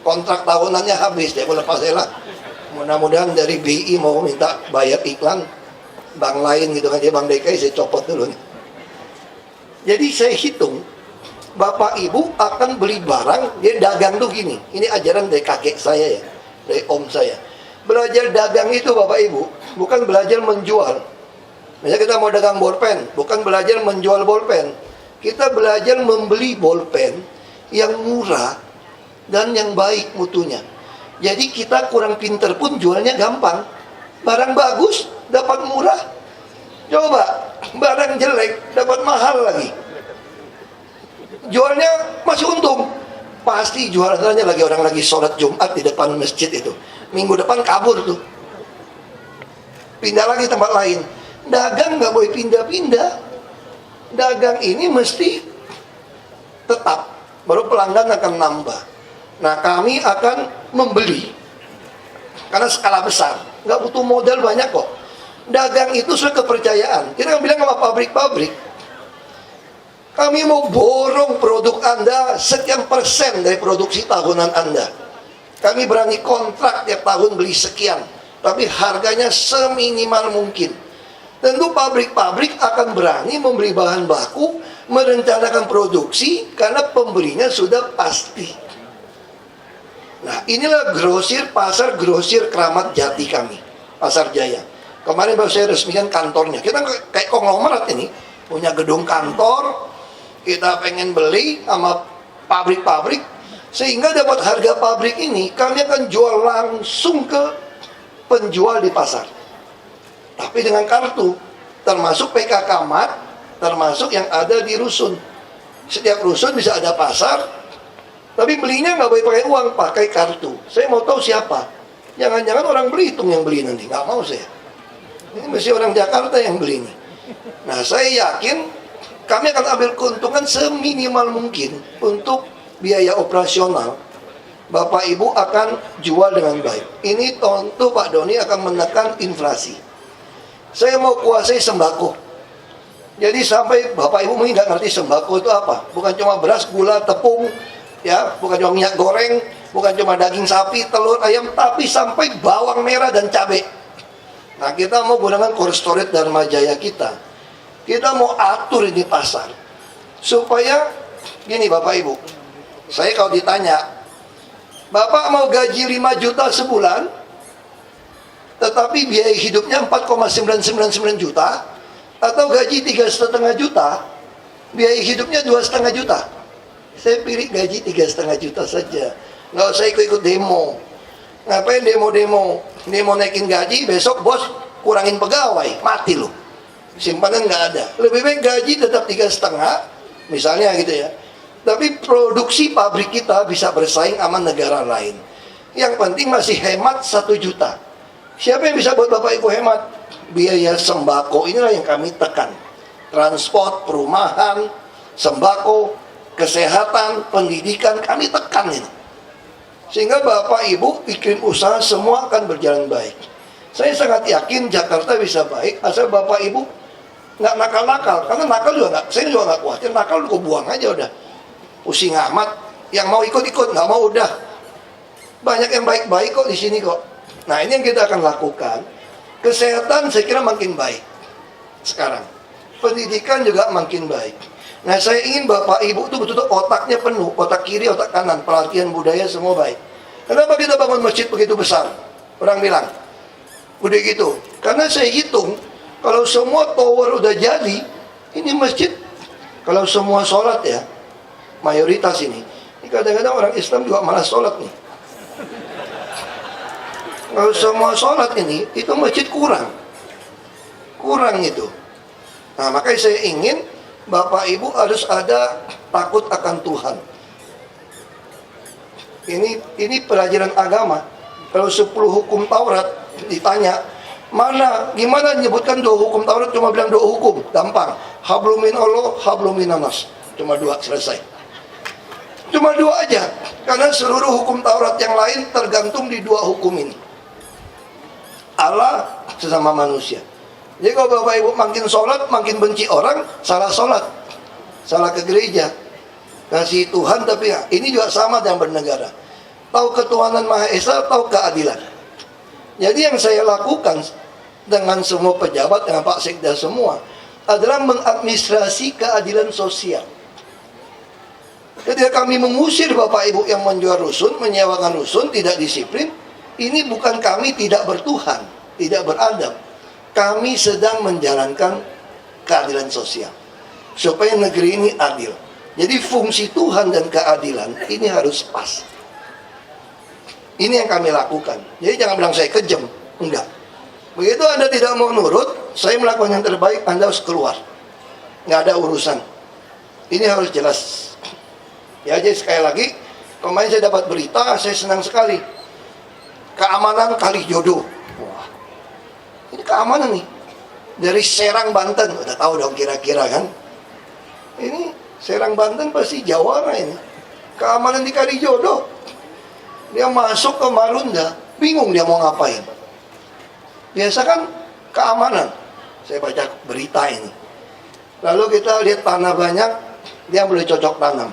S2: kontrak tahunannya habis. Dia lepas saya lah. Mudah-mudahan dari BI mau minta bayar iklan bank lain gitu kan, dia Bank DKI saya copot dulu nih. Jadi saya hitung Bapak Ibu akan beli barang, dia dagang tuh gini. Ini ajaran dari kakek saya ya, dari om saya. Belajar dagang itu Bapak Ibu bukan belajar menjual. Misalnya kita mau dagang bolpen, bukan belajar menjual bolpen. Kita belajar membeli bolpen yang murah dan yang baik mutunya. Jadi kita kurang pinter pun jualnya gampang. Barang bagus dapat murah. Coba barang jelek dapat mahal lagi. Jualnya masih untung. Pasti jualannya lagi orang lagi sholat Jumat di depan masjid itu. Minggu depan kabur tuh. Pindah lagi tempat lain. Dagang nggak boleh pindah-pindah. Dagang ini mesti tetap. Baru pelanggan akan nambah. Nah kami akan membeli. Karena skala besar. Nggak butuh modal banyak kok. Dagang itu sudah kepercayaan. Kita bilang sama pabrik-pabrik, kami mau borong produk Anda sekian persen dari produksi tahunan Anda. Kami berani kontrak tiap tahun beli sekian, tapi harganya seminimal mungkin. Tentu pabrik-pabrik akan berani membeli bahan baku, merencanakan produksi, karena pembelinya sudah pasti. Nah inilah grosir, pasar grosir Keramat Jati kami, Pasar Jaya. Kemarin baru saya resmikan kantornya. Kita kayak konglomerat ini, punya gedung kantor. Kita pengen beli sama pabrik-pabrik, sehingga dapat harga pabrik ini kami akan jual langsung ke penjual di pasar. Tapi dengan kartu, termasuk PKK Mart, termasuk yang ada di rusun. Setiap rusun bisa ada pasar, Tapi belinya nggak boleh pakai uang, pakai kartu. Saya mau tahu siapa. Jangan-jangan orang Belitung yang beli nanti. Nggak mau saya. Ini mesti orang Jakarta yang beli ini. Nah, saya yakin kami akan ambil keuntungan seminimal mungkin untuk biaya operasional. Bapak Ibu akan jual dengan baik. Ini tentu Pak Doni akan menekan inflasi. Saya mau kuasai sembako. Jadi sampai Bapak Ibu mungkin nggak ngerti sembako itu apa. Bukan cuma beras, gula, tepung, ya, bukan cuma minyak goreng, bukan cuma daging sapi, telur, ayam, tapi sampai bawang merah dan cabai. Nah, kita mau gunakan Cold Storage Dharma Jaya kita. Kita mau atur ini pasar. Supaya, gini Bapak Ibu, saya kalau ditanya, Bapak mau gaji 5 juta sebulan, tetapi biaya hidupnya 4,999 juta, atau gaji 3,5 juta, biaya hidupnya 2,5 juta. Saya pilih gaji 3,5 juta saja. Nggak usah ikut-ikut demo. Ngapain demo-demo? Demo naikin gaji, besok bos kurangin pegawai, mati loh. Simpanan nggak ada. Lebih baik gaji tetap 3,5, misalnya gitu ya. Tapi produksi pabrik kita bisa bersaing sama negara lain. Yang penting masih hemat 1 juta. Siapa yang bisa buat Bapak Ibu hemat? Biaya sembako, inilah yang kami tekan. Transport, perumahan, sembako, kesehatan, pendidikan, kami tekan ini. Sehingga Bapak Ibu bikin usaha semua akan berjalan baik. Saya sangat yakin Jakarta bisa baik asal Bapak Ibu nggak nakal-nakal. Karena nakal juga nggak, saya juga nggak khawatir. Nakal gue buang aja udah. Pusing amat. Yang mau ikut-ikut, nggak mau udah. Banyak yang baik-baik kok di sini kok. Nah, ini yang kita akan lakukan. Kesehatan saya kira makin baik sekarang. Pendidikan juga makin baik. Nah, saya ingin Bapak Ibu itu betul-betul otaknya penuh, otak kiri, otak kanan, pelatihan budaya semua baik. Kenapa kita bangun masjid begitu besar? Orang bilang, udah gitu. Karena saya hitung, kalau semua tower udah jadi, ini masjid, kalau semua sholat ya, mayoritas ini kadang-kadang orang Islam juga malas sholat nih. Kalau semua sholat ini, itu masjid kurang itu. Nah, makanya saya ingin Bapak Ibu harus ada takut akan Tuhan. Ini pelajaran agama. Kalau 10 hukum Taurat ditanya, gimana menyebutkan 2 hukum Taurat, cuma bilang 2 hukum, gampang. Hablum min Allah, hablum minan nas. Cuma 2, selesai. Cuma 2 aja. Karena seluruh hukum Taurat yang lain tergantung di 2 hukum ini. Allah sesama manusia. Jadi kalau Bapak Ibu makin sholat, makin benci orang, salah sholat, salah ke gereja. Kasih Tuhan, tapi ya, ini juga sama dengan bernegara. Tahu ketuhanan Maha Esa, tahu keadilan. Jadi yang saya lakukan dengan semua pejabat, dengan Pak Sekda semua, adalah mengadministrasi keadilan sosial. Ketika kami mengusir Bapak Ibu yang menjual rusun, menyewakan rusun, tidak disiplin, ini bukan kami tidak bertuhan, tidak beradab. Kami sedang menjalankan keadilan sosial. Supaya negeri ini adil. Jadi fungsi Tuhan dan keadilan ini harus pas. Ini yang kami lakukan. Jadi jangan bilang saya kejam. Enggak. Begitu Anda tidak mau nurut, saya melakukan yang terbaik, Anda harus keluar. Nggak ada urusan. Ini harus jelas. Ya, jadi sekali lagi, kemarin saya dapat berita, saya senang sekali. Keamanan Kalijodo. Wah, ini keamanan nih. Dari Serang, Banten. Udah tahu dong kira-kira kan. Ini Serang, Banten pasti Jawara ini. Keamanan di Kalijodo. Dia masuk ke Marunda, bingung dia mau ngapain. Biasa kan keamanan. Saya baca berita ini. Lalu kita lihat tanah banyak, dia boleh cocok tanam.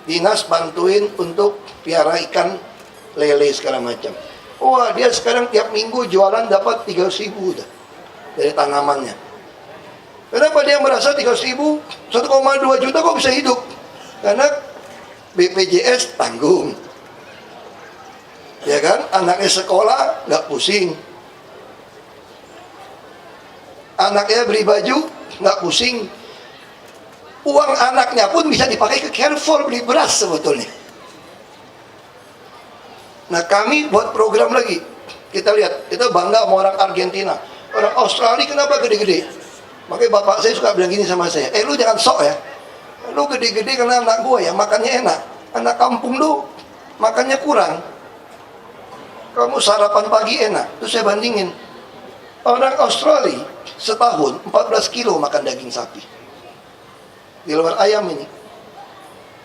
S2: Dinas bantuin untuk piara ikan lele segala macam. Wah, dia sekarang tiap minggu jualan dapat 300.000 dah dari tanamannya. Kenapa dia merasa 300.000, 1,2 juta kok bisa hidup? Karena BPJS tanggung. Ya kan, anaknya sekolah nggak pusing. Anaknya beli baju nggak pusing. Uang anaknya pun bisa dipakai ke Carrefour beli beras sebetulnya. Nah, kami buat program lagi. Kita lihat, kita bangga sama orang Argentina. Orang Australia kenapa gede-gede? Makanya bapak saya suka bilang gini sama saya, lu jangan sok ya. Lu gede-gede karena anak gue ya, makannya enak. Anak kampung tuh makannya kurang. Kamu sarapan pagi enak. Terus saya bandingin. Orang Australia setahun 14 kilo makan daging sapi. Di luar ayam ini.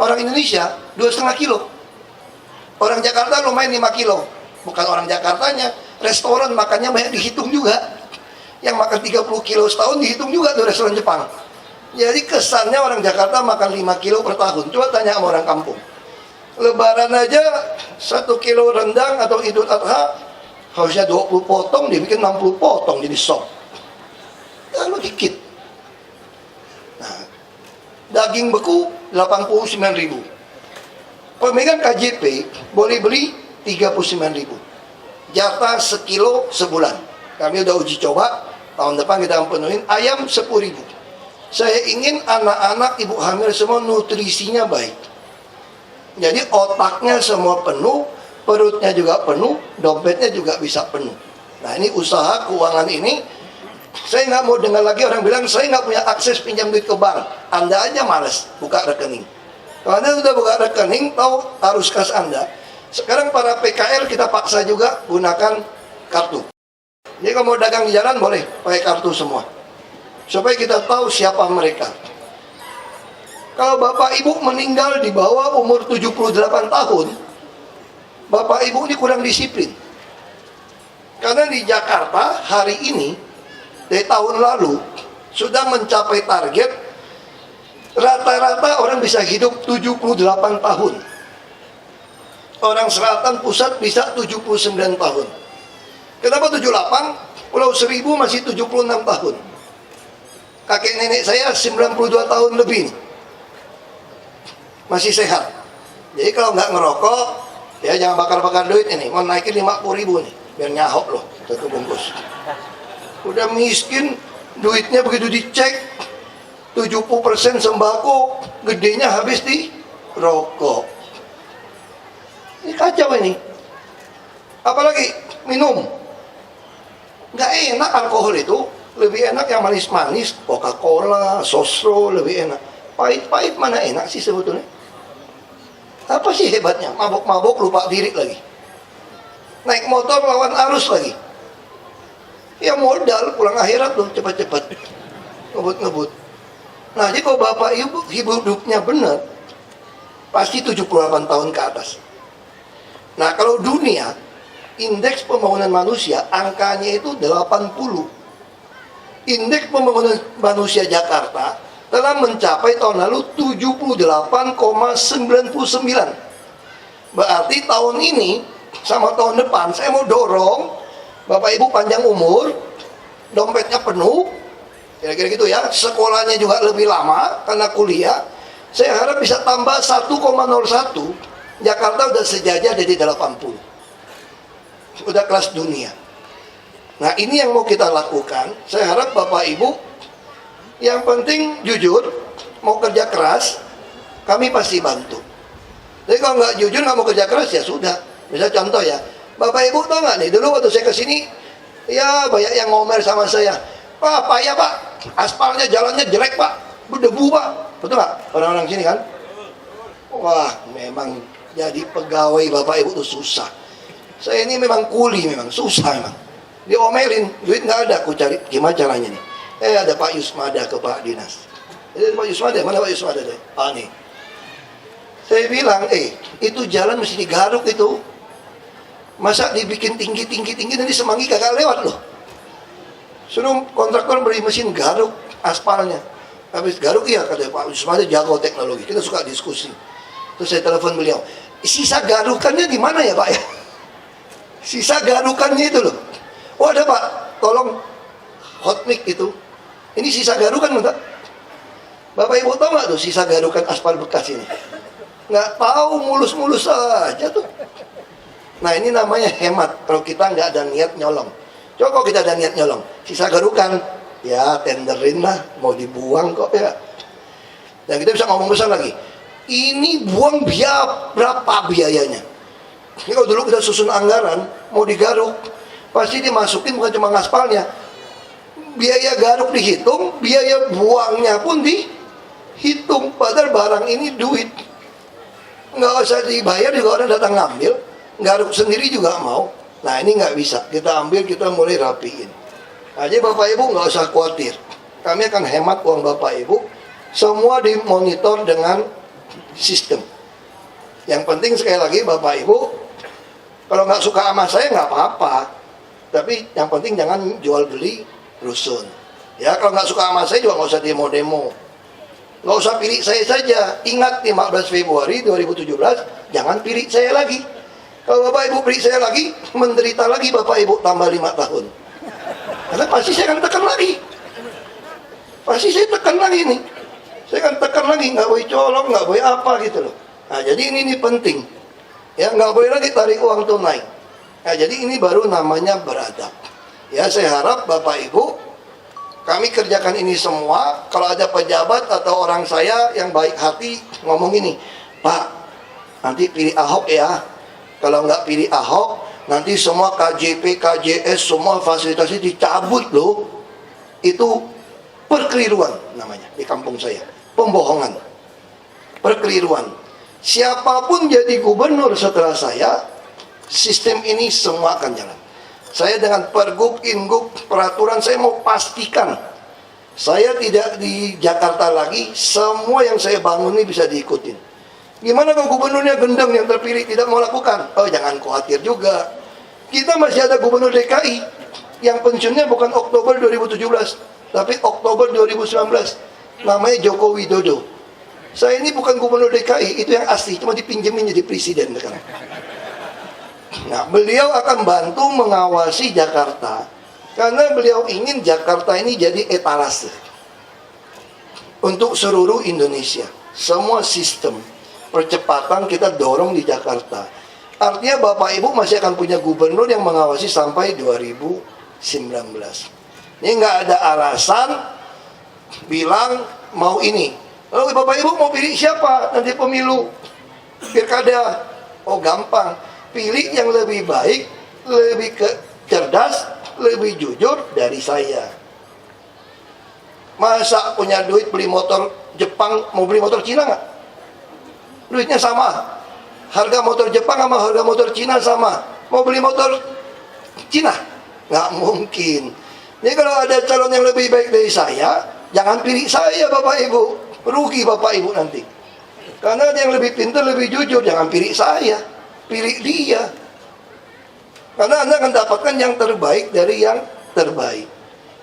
S2: Orang Indonesia 2,5 kilo. Orang Jakarta lumayan 5 kilo. Bukan orang Jakartanya. Restoran makannya banyak dihitung juga. Yang makan 30 kilo setahun dihitung juga tuh restoran Jepang. Jadi kesannya orang Jakarta makan 5 kilo per tahun. Coba tanya sama orang kampung. Lebaran aja 1 kilo rendang atau Idul Adha harusnya 20 potong, dibikin 60 potong jadi sop. Lalu dikit. Nah, daging beku 89.000. Pemegang KJP boleh beli 39.000. Jatah sekilo sebulan. Kami udah uji coba, tahun depan kita penuhin. Ayam 10.000. Saya ingin anak-anak ibu hamil semua nutrisinya baik. Jadi otaknya semua penuh, perutnya juga penuh, dompetnya juga bisa penuh. Nah ini usaha keuangan ini, saya nggak mau dengar lagi orang bilang, saya nggak punya akses pinjam duit ke bank. Anda aja males buka rekening. Kalau Anda sudah buka rekening, tahu arus kas Anda. Sekarang para PKL kita paksa juga gunakan kartu. Jadi kalau mau dagang di jalan boleh pakai kartu semua. Supaya kita tahu siapa mereka. Kalau bapak ibu meninggal di bawah umur 78 tahun, bapak ibu ini kurang disiplin. Karena di Jakarta hari ini, dari tahun lalu, sudah mencapai target, rata-rata orang bisa hidup 78 tahun. Orang selatan pusat bisa 79 tahun. Kenapa 78? Pulau Seribu masih 76 tahun. Kakek nenek saya 92 tahun lebih nih. Masih sehat. Jadi kalau nggak ngerokok, ya jangan bakar-bakar duit ini. Mau naikin 50.000 nih, biar nyahok loh satu bungkus. Udah miskin, duitnya begitu dicek 70% sembako, gedenya habis di rokok. Ini kacau ini. Apalagi minum. Nggak enak alkohol itu. Lebih enak yang manis-manis, Coca-Cola, Sosro, lebih enak. Pahit-pahit mana enak sih sebetulnya? Apa sih hebatnya? Mabok-mabok lupa diri lagi. Naik motor lawan arus lagi. Ya modal pulang akhirat loh cepat-cepat. Ngebut-ngebut. Nah jadi kalau bapak ibu hidupnya benar, pasti 78 tahun ke atas. Nah kalau dunia, indeks pembangunan manusia angkanya itu 80. Indeks pembangunan manusia Jakarta telah mencapai tahun lalu 78,99. Berarti tahun ini sama tahun depan saya mau dorong bapak ibu panjang umur, dompetnya penuh, kira-kira gitu ya, sekolahnya juga lebih lama karena kuliah. Saya harap bisa tambah 1,01. Jakarta udah sejajar dari 80. Udah kelas dunia. Nah ini yang mau kita lakukan. Saya harap bapak ibu, yang penting jujur, mau kerja keras, kami pasti bantu. Jadi kalau nggak jujur, nggak mau kerja keras, ya sudah. Misal contoh ya, bapak ibu tahu nggak nih, dulu waktu saya kesini, ya banyak yang ngomel sama saya. Pak, payah pak, aspalnya jalannya jelek pak, berdebu pak. Betul nggak? Orang-orang sini kan? Wah, memang jadi pegawai bapak ibu itu susah. Saya ini memang kuli, memang susah memang. Diomelin, duit nggak ada, aku cari gimana caranya nih. Ada Pak Yusmada ke Pak Dinas. Pak Yusmada, mana Pak Yusmada? Ah nih. Saya bilang, itu jalan mesti digaruk itu. Masa dibikin tinggi, nanti Semanggi kagak lewat loh. Suruh kontraktor beri mesin garuk aspalnya. Habis garuk ya, kata Pak Yusmada jago teknologi. Kita suka diskusi. Terus saya telepon beliau. Sisa garukannya di mana ya Pak ya? Sisa garukannya itu loh. Oh ada Pak, tolong hot mic itu. Ini sisa garukan enggak? Bapak ibu tahu nggak tuh sisa garukan aspal bekas ini? Nggak tahu, mulus-mulus saja tuh. Nah ini namanya hemat. Kalau kita nggak ada niat nyolong. Coba kalau kita ada niat nyolong, sisa garukan, ya tenderin lah, mau dibuang kok ya. Dan kita bisa ngomong besar lagi. Ini buang berapa biayanya? Ini kalau dulu kita susun anggaran, mau digaruk, pasti dimasukin bukan cuma aspalnya. Biaya garuk dihitung, biaya buangnya pun dihitung. Padahal barang ini duit. nggak usah dibayar juga orang datang ngambil, garuk sendiri juga mau. Nah ini nggak bisa, kita ambil, kita mulai rapiin. Nah, jadi Bapak Ibu nggak usah khawatir, kami akan hemat uang Bapak Ibu, semua dimonitor dengan sistem. Yang penting sekali lagi Bapak Ibu, kalau nggak suka sama saya nggak apa-apa, tapi yang penting jangan jual beli rusun. Ya kalau nggak suka sama saya juga nggak usah demo-demo. Nggak usah pilih saya saja. Ingat 15 Februari 2017, jangan pilih saya lagi. Kalau Bapak Ibu pilih saya lagi, menderita lagi Bapak Ibu tambah 5 tahun. Karena pasti saya akan tekan lagi. Pasti saya tekan lagi nih. Saya akan tekan lagi, nggak boleh colong, nggak boleh apa gitu loh. Nah jadi ini penting. Ya nggak boleh lagi tarik uang tunai. Nah jadi ini baru namanya beradab. Ya saya harap Bapak Ibu, kami kerjakan ini semua. Kalau ada pejabat atau orang saya yang baik hati ngomong ini, Pak, nanti pilih Ahok ya. Kalau nggak pilih Ahok, nanti semua KJP, KJS, semua fasilitasnya dicabut loh. Itu perkeliruan namanya di kampung saya. Pembohongan. Perkeliruan. Siapapun jadi gubernur setelah saya, sistem ini semua akan jalan. Saya dengan pergub, ingub, peraturan, saya mau pastikan saya tidak di Jakarta lagi, semua yang saya bangun ini bisa diikutin. Gimana kalau gubernurnya gendeng yang terpilih tidak mau lakukan? Oh jangan khawatir juga. Kita masih ada gubernur DKI yang pensiunnya bukan Oktober 2017, tapi Oktober 2019. Namanya Joko Widodo. Saya ini bukan gubernur DKI, itu yang asli, cuma dipinjemin jadi presiden sekarang. Nah, beliau akan bantu mengawasi Jakarta karena beliau ingin Jakarta ini jadi etalase untuk seluruh Indonesia. Semua sistem percepatan kita dorong di Jakarta. Artinya Bapak Ibu masih akan punya gubernur yang mengawasi sampai 2019. Ini nggak ada alasan bilang mau ini. Lalu Bapak Ibu mau pilih siapa nanti pemilu pilkada? Oh gampang, pilih yang lebih baik, lebih cerdas, lebih jujur dari saya. Masa punya duit beli motor Jepang, mau beli motor Cina nggak? Duitnya sama. Harga motor Jepang sama harga motor Cina sama. Mau beli motor Cina? Nggak mungkin. Jadi kalau ada calon yang lebih baik dari saya, jangan pilih saya Bapak Ibu. Rugi Bapak Ibu nanti. Karena ada yang lebih pintar, lebih jujur, jangan pilih saya. Pilih dia. Karena Anda akan dapatkan yang terbaik dari yang terbaik.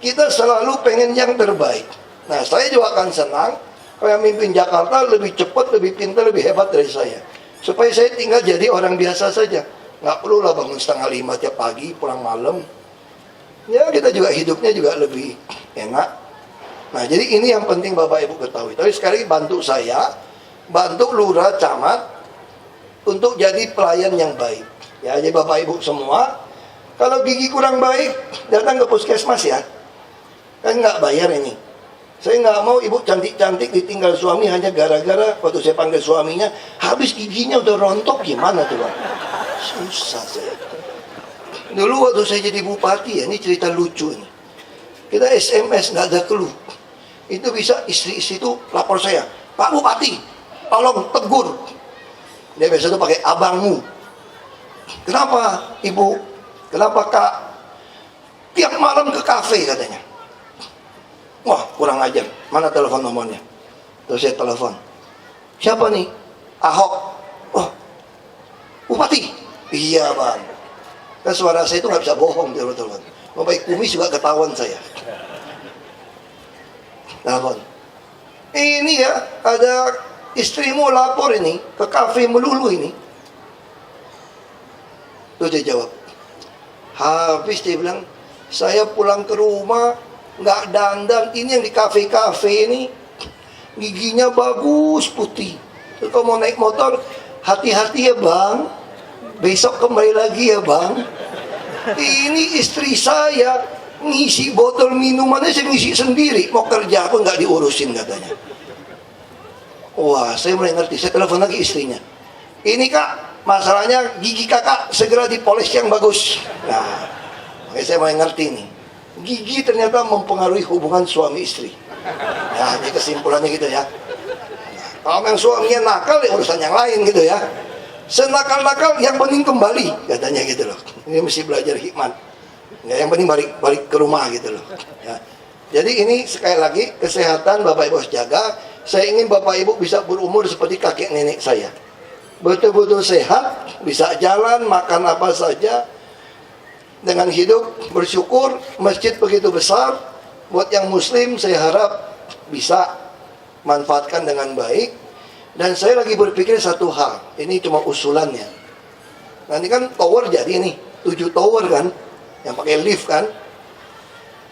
S2: Kita selalu pengen yang terbaik. Nah saya juga akan senang kalau yang mimpin Jakarta lebih cepat, lebih pintar, lebih hebat dari saya. Supaya saya tinggal jadi orang biasa saja. Nggak perlu lah bangun 4:30 tiap pagi, pulang malam. Ya kita juga hidupnya juga lebih enak. Nah jadi ini yang penting Bapak Ibu ketahui. Tapi sekali bantu saya, bantu lurah, camat, untuk jadi pelayan yang baik. Ya jadi Bapak Ibu semua, kalau gigi kurang baik, datang ke puskesmas ya. Kan nggak bayar ini. Saya nggak mau ibu cantik-cantik ditinggal suami hanya gara-gara waktu saya panggil suaminya habis giginya udah rontok, gimana tuh Bang? Susah saya. Dulu waktu saya jadi bupati ya, ini cerita lucu ini. Kita SMS nggak ada clue. Itu bisa istri-istri itu lapor saya, Pak Bupati, tolong tegur. Dia biasa tuh pakai abangmu. Kenapa ibu? Kenapa kak? Tiap malam ke kafe katanya. Wah kurang ajar, mana telepon nomornya? Terus saya telepon, siapa nih? Ahok. Oh, Bupati? Iya Bang. Kan suara saya itu nggak bisa bohong di telepon. Mau baik kumis juga ketahuan saya. Telepon. Ini ya, ada istrimu lapor ini ke kafe melulu ini. Terus dia jawab. Habis dia bilang, saya pulang ke rumah nggak dandan, ini yang di kafe-kafe ini giginya bagus putih. Terus kalau mau naik motor hati-hati ya Bang, besok kembali lagi ya Bang. Ini istri saya ngisi botol minumannya, saya ngisi sendiri, mau kerja pun nggak diurusin katanya. Wah saya mulai ngerti, saya telepon lagi istrinya, ini kak masalahnya gigi kakak segera dipoles yang bagus. Nah saya mulai ngerti nih, gigi ternyata mempengaruhi hubungan suami istri. Nah, jadi kesimpulannya gitu ya. Nah, Kalau yang suaminya nakal ya urusan yang lain gitu ya. Senakal-nakal yang penting kembali katanya gitu loh. Ini mesti belajar hikmat. Ya, yang penting balik ke rumah gitu loh. Ya. Jadi ini sekali lagi kesehatan Bapak Ibu harus jaga. Saya ingin Bapak Ibu bisa berumur seperti kakek nenek saya. Betul-betul sehat, bisa jalan, makan apa saja. Dengan hidup bersyukur, masjid begitu besar. Buat yang muslim saya harap bisa manfaatkan dengan baik. Dan saya lagi berpikir satu hal, ini cuma usulannya. Nanti kan tower jadi nih, 7 tower kan, yang pakai lift kan.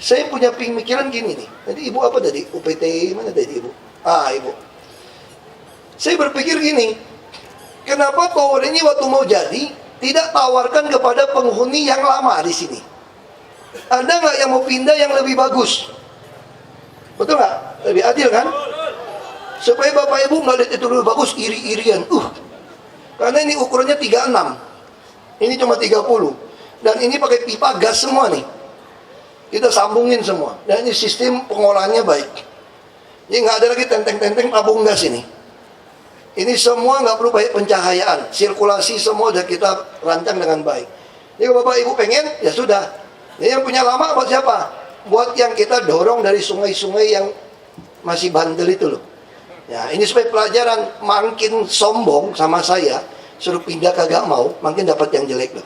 S2: Saya punya pemikiran gini nih. Jadi ibu apa tadi? UPT mana tadi ibu? Ibu. Saya berpikir gini, kenapa tower ini waktu mau jadi tidak tawarkan kepada penghuni yang lama di sini? Ada nggak yang mau pindah yang lebih bagus? Betul nggak? Lebih adil kan? Supaya Bapak Ibu nggak lihat itu lebih bagus, iri-irian. Karena ini ukurannya 36. Ini cuma 30. Dan ini pakai pipa gas semua nih. Kita sambungin semua. Dan ini sistem pengolahannya baik. Jadi nggak ada lagi tenteng-tenteng tabung gas ini. Ini semua nggak perlu banyak pencahayaan. Sirkulasi semua udah kita rancang dengan baik. Jadi kalau Bapak Ibu pengen, ya sudah. Ini yang punya lama buat siapa? Buat yang kita dorong dari sungai-sungai yang masih bandel itu loh. Ya, ini supaya pelajaran, makin sombong sama saya, suruh pindah kagak mau, makin dapat yang jelek loh.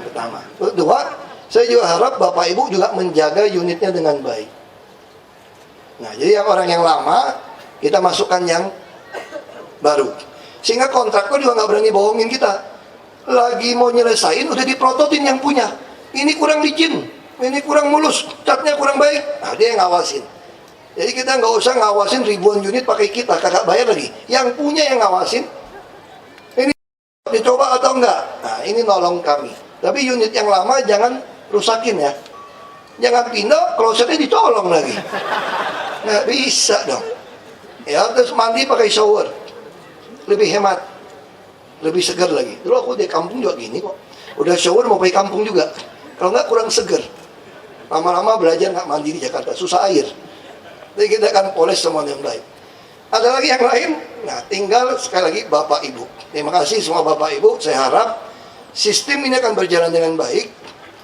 S2: Pertama. Kedua, saya juga harap Bapak Ibu juga menjaga unitnya dengan baik. Nah, jadi yang orang yang lama, kita masukkan yang baru. Sehingga kontraktor juga nggak berani bohongin kita. Lagi mau nyelesain, udah diprototin yang punya. Ini kurang licin, ini kurang mulus, catnya kurang baik. Nah, dia yang ngawasin. Jadi kita nggak usah ngawasin ribuan unit pakai kita, kagak bayar lagi. Yang punya yang ngawasin, ini dicoba atau enggak. Nah, ini nolong kami. Tapi unit yang lama jangan rusakin ya. Jangan pindah, klosetnya dicolong lagi. Nggak bisa dong. Ya, terus mandi pakai shower. Lebih hemat. Lebih segar lagi. Dulu aku di kampung juga gini kok. Udah shower mau pakai kampung juga. Kalau nggak kurang segar. Lama-lama belajar nggak mandi di Jakarta, susah air. Jadi kita akan poles semua yang baik. Ada lagi yang lain? Nah, tinggal sekali lagi Bapak Ibu. Terima kasih semua Bapak Ibu. Saya harap sistem ini akan berjalan dengan baik.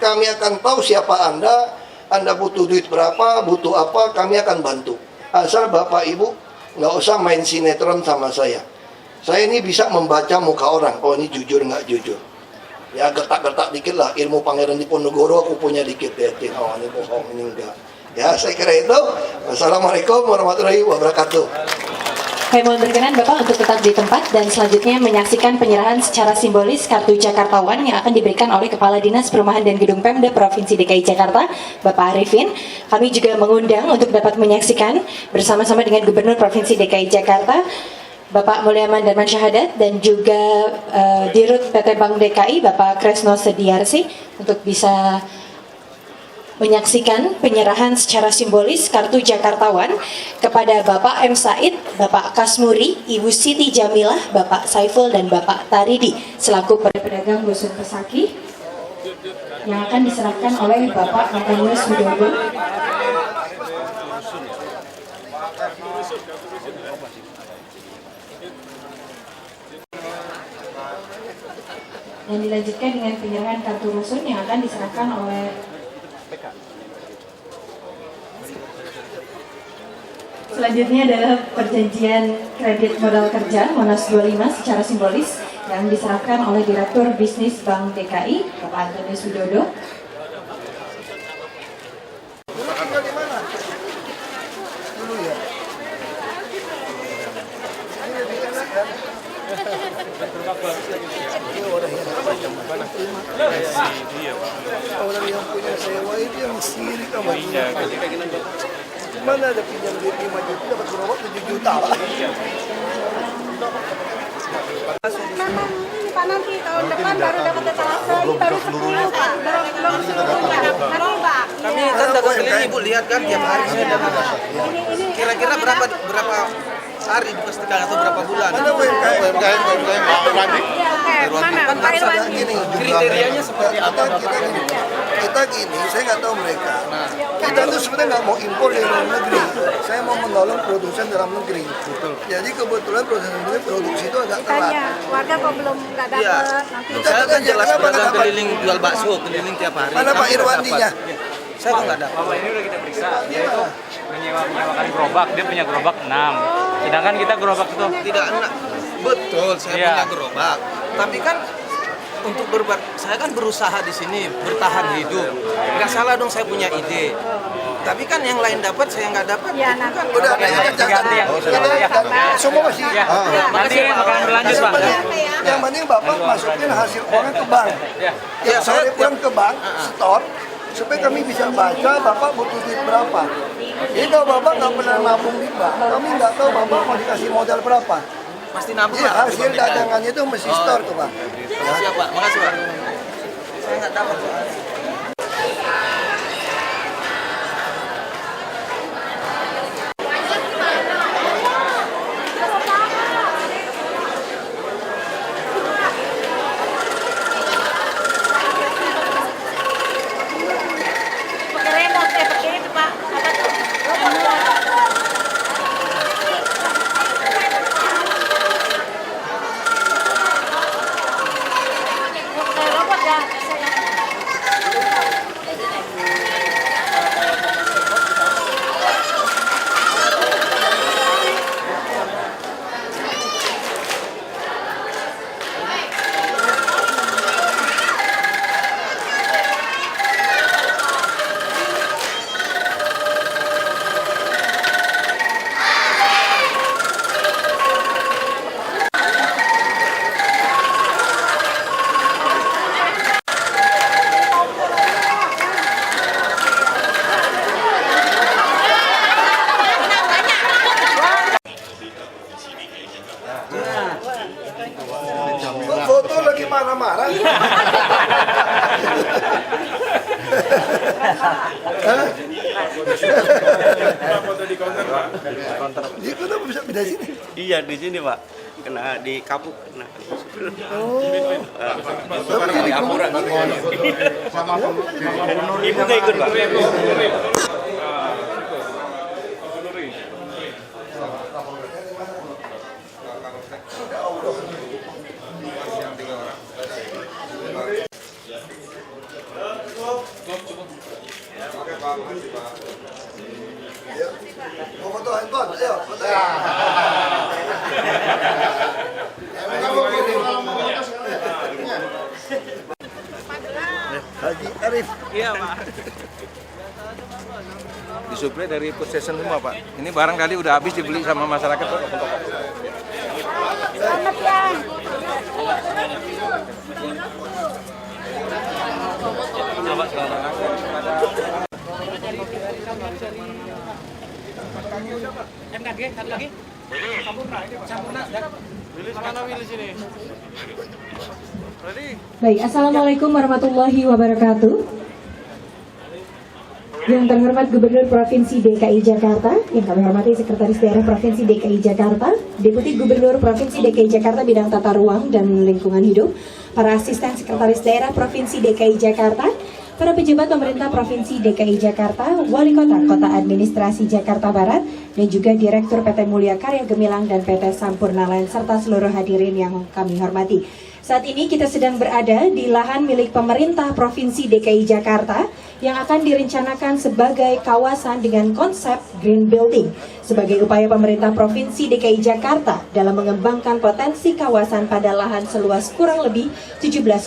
S2: Kami akan tahu siapa Anda butuh duit berapa, butuh apa, kami akan bantu. Asal Bapak Ibu nggak usah main sinetron sama saya. Saya ini bisa membaca muka orang. Oh, ini jujur nggak jujur. Ya, gertak-gertak dikit lah. Ilmu Pangeran Diponegoro aku punya dikit ya. Oh, ini bohong, ini enggak. Ya, saya kira itu. Wassalamualaikum warahmatullahi wabarakatuh.
S3: Kami mohon berkenan Bapak untuk tetap di tempat dan selanjutnya menyaksikan penyerahan secara simbolis kartu Jakarta One yang akan diberikan oleh Kepala Dinas Perumahan dan Gedung Pemda Provinsi DKI Jakarta, Bapak Arifin. Kami juga mengundang untuk dapat menyaksikan bersama-sama dengan Gubernur Provinsi DKI Jakarta, Bapak Mulyaman Darman Syahadat, dan juga Dirut PT Bank DKI, Bapak Kresno Sediarsi, untuk bisa menyaksikan penyerahan secara simbolis kartu Jakarta One kepada Bapak M. Said, Bapak Kasmuri, Ibu Siti Jamilah, Bapak Saiful, dan Bapak Taridi selaku pedagang Dusun Pesaki yang akan diserahkan oleh Bapak Antonius Widodo. Dan dilanjutkan dengan penyerahan kartu rusun yang akan diserahkan oleh selanjutnya adalah perjanjian kredit modal kerja Monas 25 secara simbolis yang diserahkan oleh Direktur Bisnis Bank DKI, Bapak Antonius Widodo.
S2: Orang yang punya sewa itu yang sirik sama dia. Mana ada pinjam duit 5 juta dapat gerobak 7 juta lah.
S9: Memang ini Pak, nanti tahun depan baru dapat etalase, ini baru 10 Pak, belum seluruhnya, Pak.
S10: Kami kan dagang keliling, Ibu lihat kan tiap hari saya dagang. Kira-kira berapa hari dipastikan atau berapa bulan?
S2: Ada UMKM.
S9: Iya. Oke, mana?
S2: Kan
S9: Pak
S2: harus ada
S9: Irwan.
S2: gini.
S10: Kriterianya seperti apa,
S2: Kita gini, saya nggak tahu mereka. Kita tuh sebenarnya nggak mau impor dari luar negeri. Saya mau menolong produsen dalam negeri. Betul. Jadi kebetulan produsen negeri produksi itu agak telat.
S9: Tanya, warga kok belum nggak
S10: Iya.
S9: dapat. Nanti
S10: Saya kan jelas
S2: Kenapa nggak
S10: pedagang
S2: dapat?
S10: keliling jual bakso, keliling tiap hari.
S2: Mana Pak
S10: Kami nggak
S2: Irwandinya?
S10: dapat. Saya kok nggak dapat.
S4: Bapak ini udah kita periksa, dia itu menyewakan gerobak, dia punya gerobak 6. Sedangkan kita gerobak itu
S10: Tidak enak. Betul, saya
S4: Iya.
S10: punya gerobak. Tapi kan untuk saya kan berusaha di sini bertahan hidup. Nggak salah dong saya punya ide. Tapi kan yang lain dapat, saya nggak dapat.
S9: Ya,
S10: Itu
S9: nanti.
S10: kan
S2: Udah,
S4: ganti yang
S2: semua masih.
S4: ya. Nanti bakalan berlanjut, Pak.
S2: Yang penting Bapak masukin hasil uangnya ke bank.
S4: Ya.
S2: Ya, saya pulang ke bank, store, supaya kami bisa baca Bapak butuh duit berapa. Jadi kalau Bapak nggak pernah nabung di bank, kami nggak tahu Bapak mau dikasih modal berapa.
S10: pasti nabung
S2: Jadi
S10: lah.
S2: hasil dagangannya itu mesti store tuh Pak.
S10: Siap Pak, makasih Pak. Saya nggak dapat Pak.
S9: pakai remote, pakai itu Pak. Apa tuh? Pakai robot ya.
S2: Kok foto lagi marah-marah?
S4: Foto di counter, Pak.
S2: Di kota bisa beda sini.
S10: Iya di sini Pak, kena di kapuk. Kena. Ibu nggak ikut Pak?
S2: Ayo. Mau foto handphone? Ayo, foto. Haji Arif.
S10: Iya Pak. Disuplai dari food station semua Pak. Ini barang tadi udah habis dibeli sama masyarakat Pak.
S9: Selamat ya.
S4: MKG, satu lagi. Sampurna. Willy mana Willy sini? Ready?
S3: Baik, Assalamualaikum warahmatullahi wabarakatuh. Yang terhormat Gubernur Provinsi DKI Jakarta, yang kami hormati Sekretaris Daerah Provinsi DKI Jakarta, Deputi Gubernur Provinsi DKI Jakarta bidang tata ruang dan lingkungan hidup, para asisten Sekretaris Daerah Provinsi DKI Jakarta, para pejabat pemerintah Provinsi DKI Jakarta, Wali Kota Kota Administrasi Jakarta Barat, dan juga Direktur PT Mulia Karya Gemilang dan PT Sampurna Land, serta seluruh hadirin yang kami hormati. Saat ini kita sedang berada di lahan milik pemerintah Provinsi DKI Jakarta yang akan direncanakan sebagai kawasan dengan konsep green building. Sebagai upaya pemerintah Provinsi DKI Jakarta dalam mengembangkan potensi kawasan pada lahan seluas kurang lebih 17,6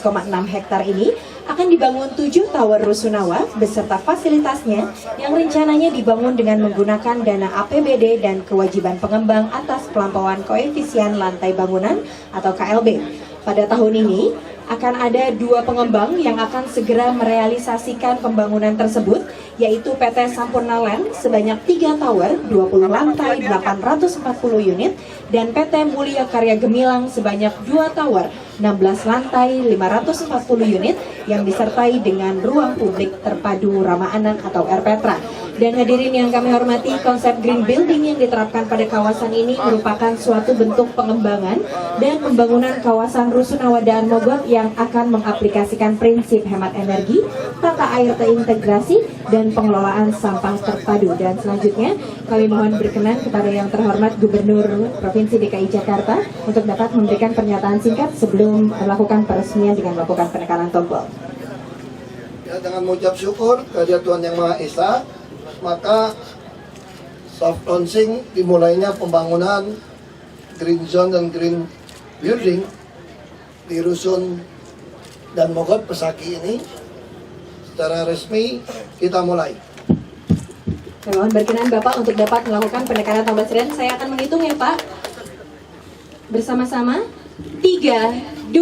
S3: hektar ini, akan dibangun 7 tower rusunawa beserta fasilitasnya yang rencananya dibangun dengan menggunakan dana APBD dan kewajiban pengembang atas pelampauan koefisien lantai bangunan atau KLB. Pada tahun ini akan ada 2 pengembang yang akan segera merealisasikan pembangunan tersebut, yaitu PT Sampurna Land sebanyak 3 tower 20 lantai 840 unit dan PT Mulia Karya Gemilang sebanyak 2 tower 16 lantai 540 unit yang disertai dengan ruang publik terpadu ramah anak atau RPTRA. Dan hadirin yang kami hormati, konsep green building yang diterapkan pada kawasan ini merupakan suatu bentuk pengembangan dan pembangunan kawasan Rusunawa Daan Mogot yang akan mengaplikasikan prinsip hemat energi, tata air terintegrasi, dan pengelolaan sampah terpadu. Dan selanjutnya kami mohon berkenan kepada yang terhormat Gubernur Provinsi DKI Jakarta untuk dapat memberikan pernyataan singkat sebelum melakukan peresmian dengan melakukan penekanan tombol.
S2: Ya, dengan mengucap syukur kehadirat Tuhan Yang Maha Esa, maka soft launching dimulainya pembangunan green zone dan green building di Rusun dan Mogot Pesaki ini secara resmi kita mulai.
S3: Saya mohon berkenan Bapak untuk dapat melakukan penekanan tombol siren. Saya akan menghitung ya Pak. Bersama-sama 3, 2, 1.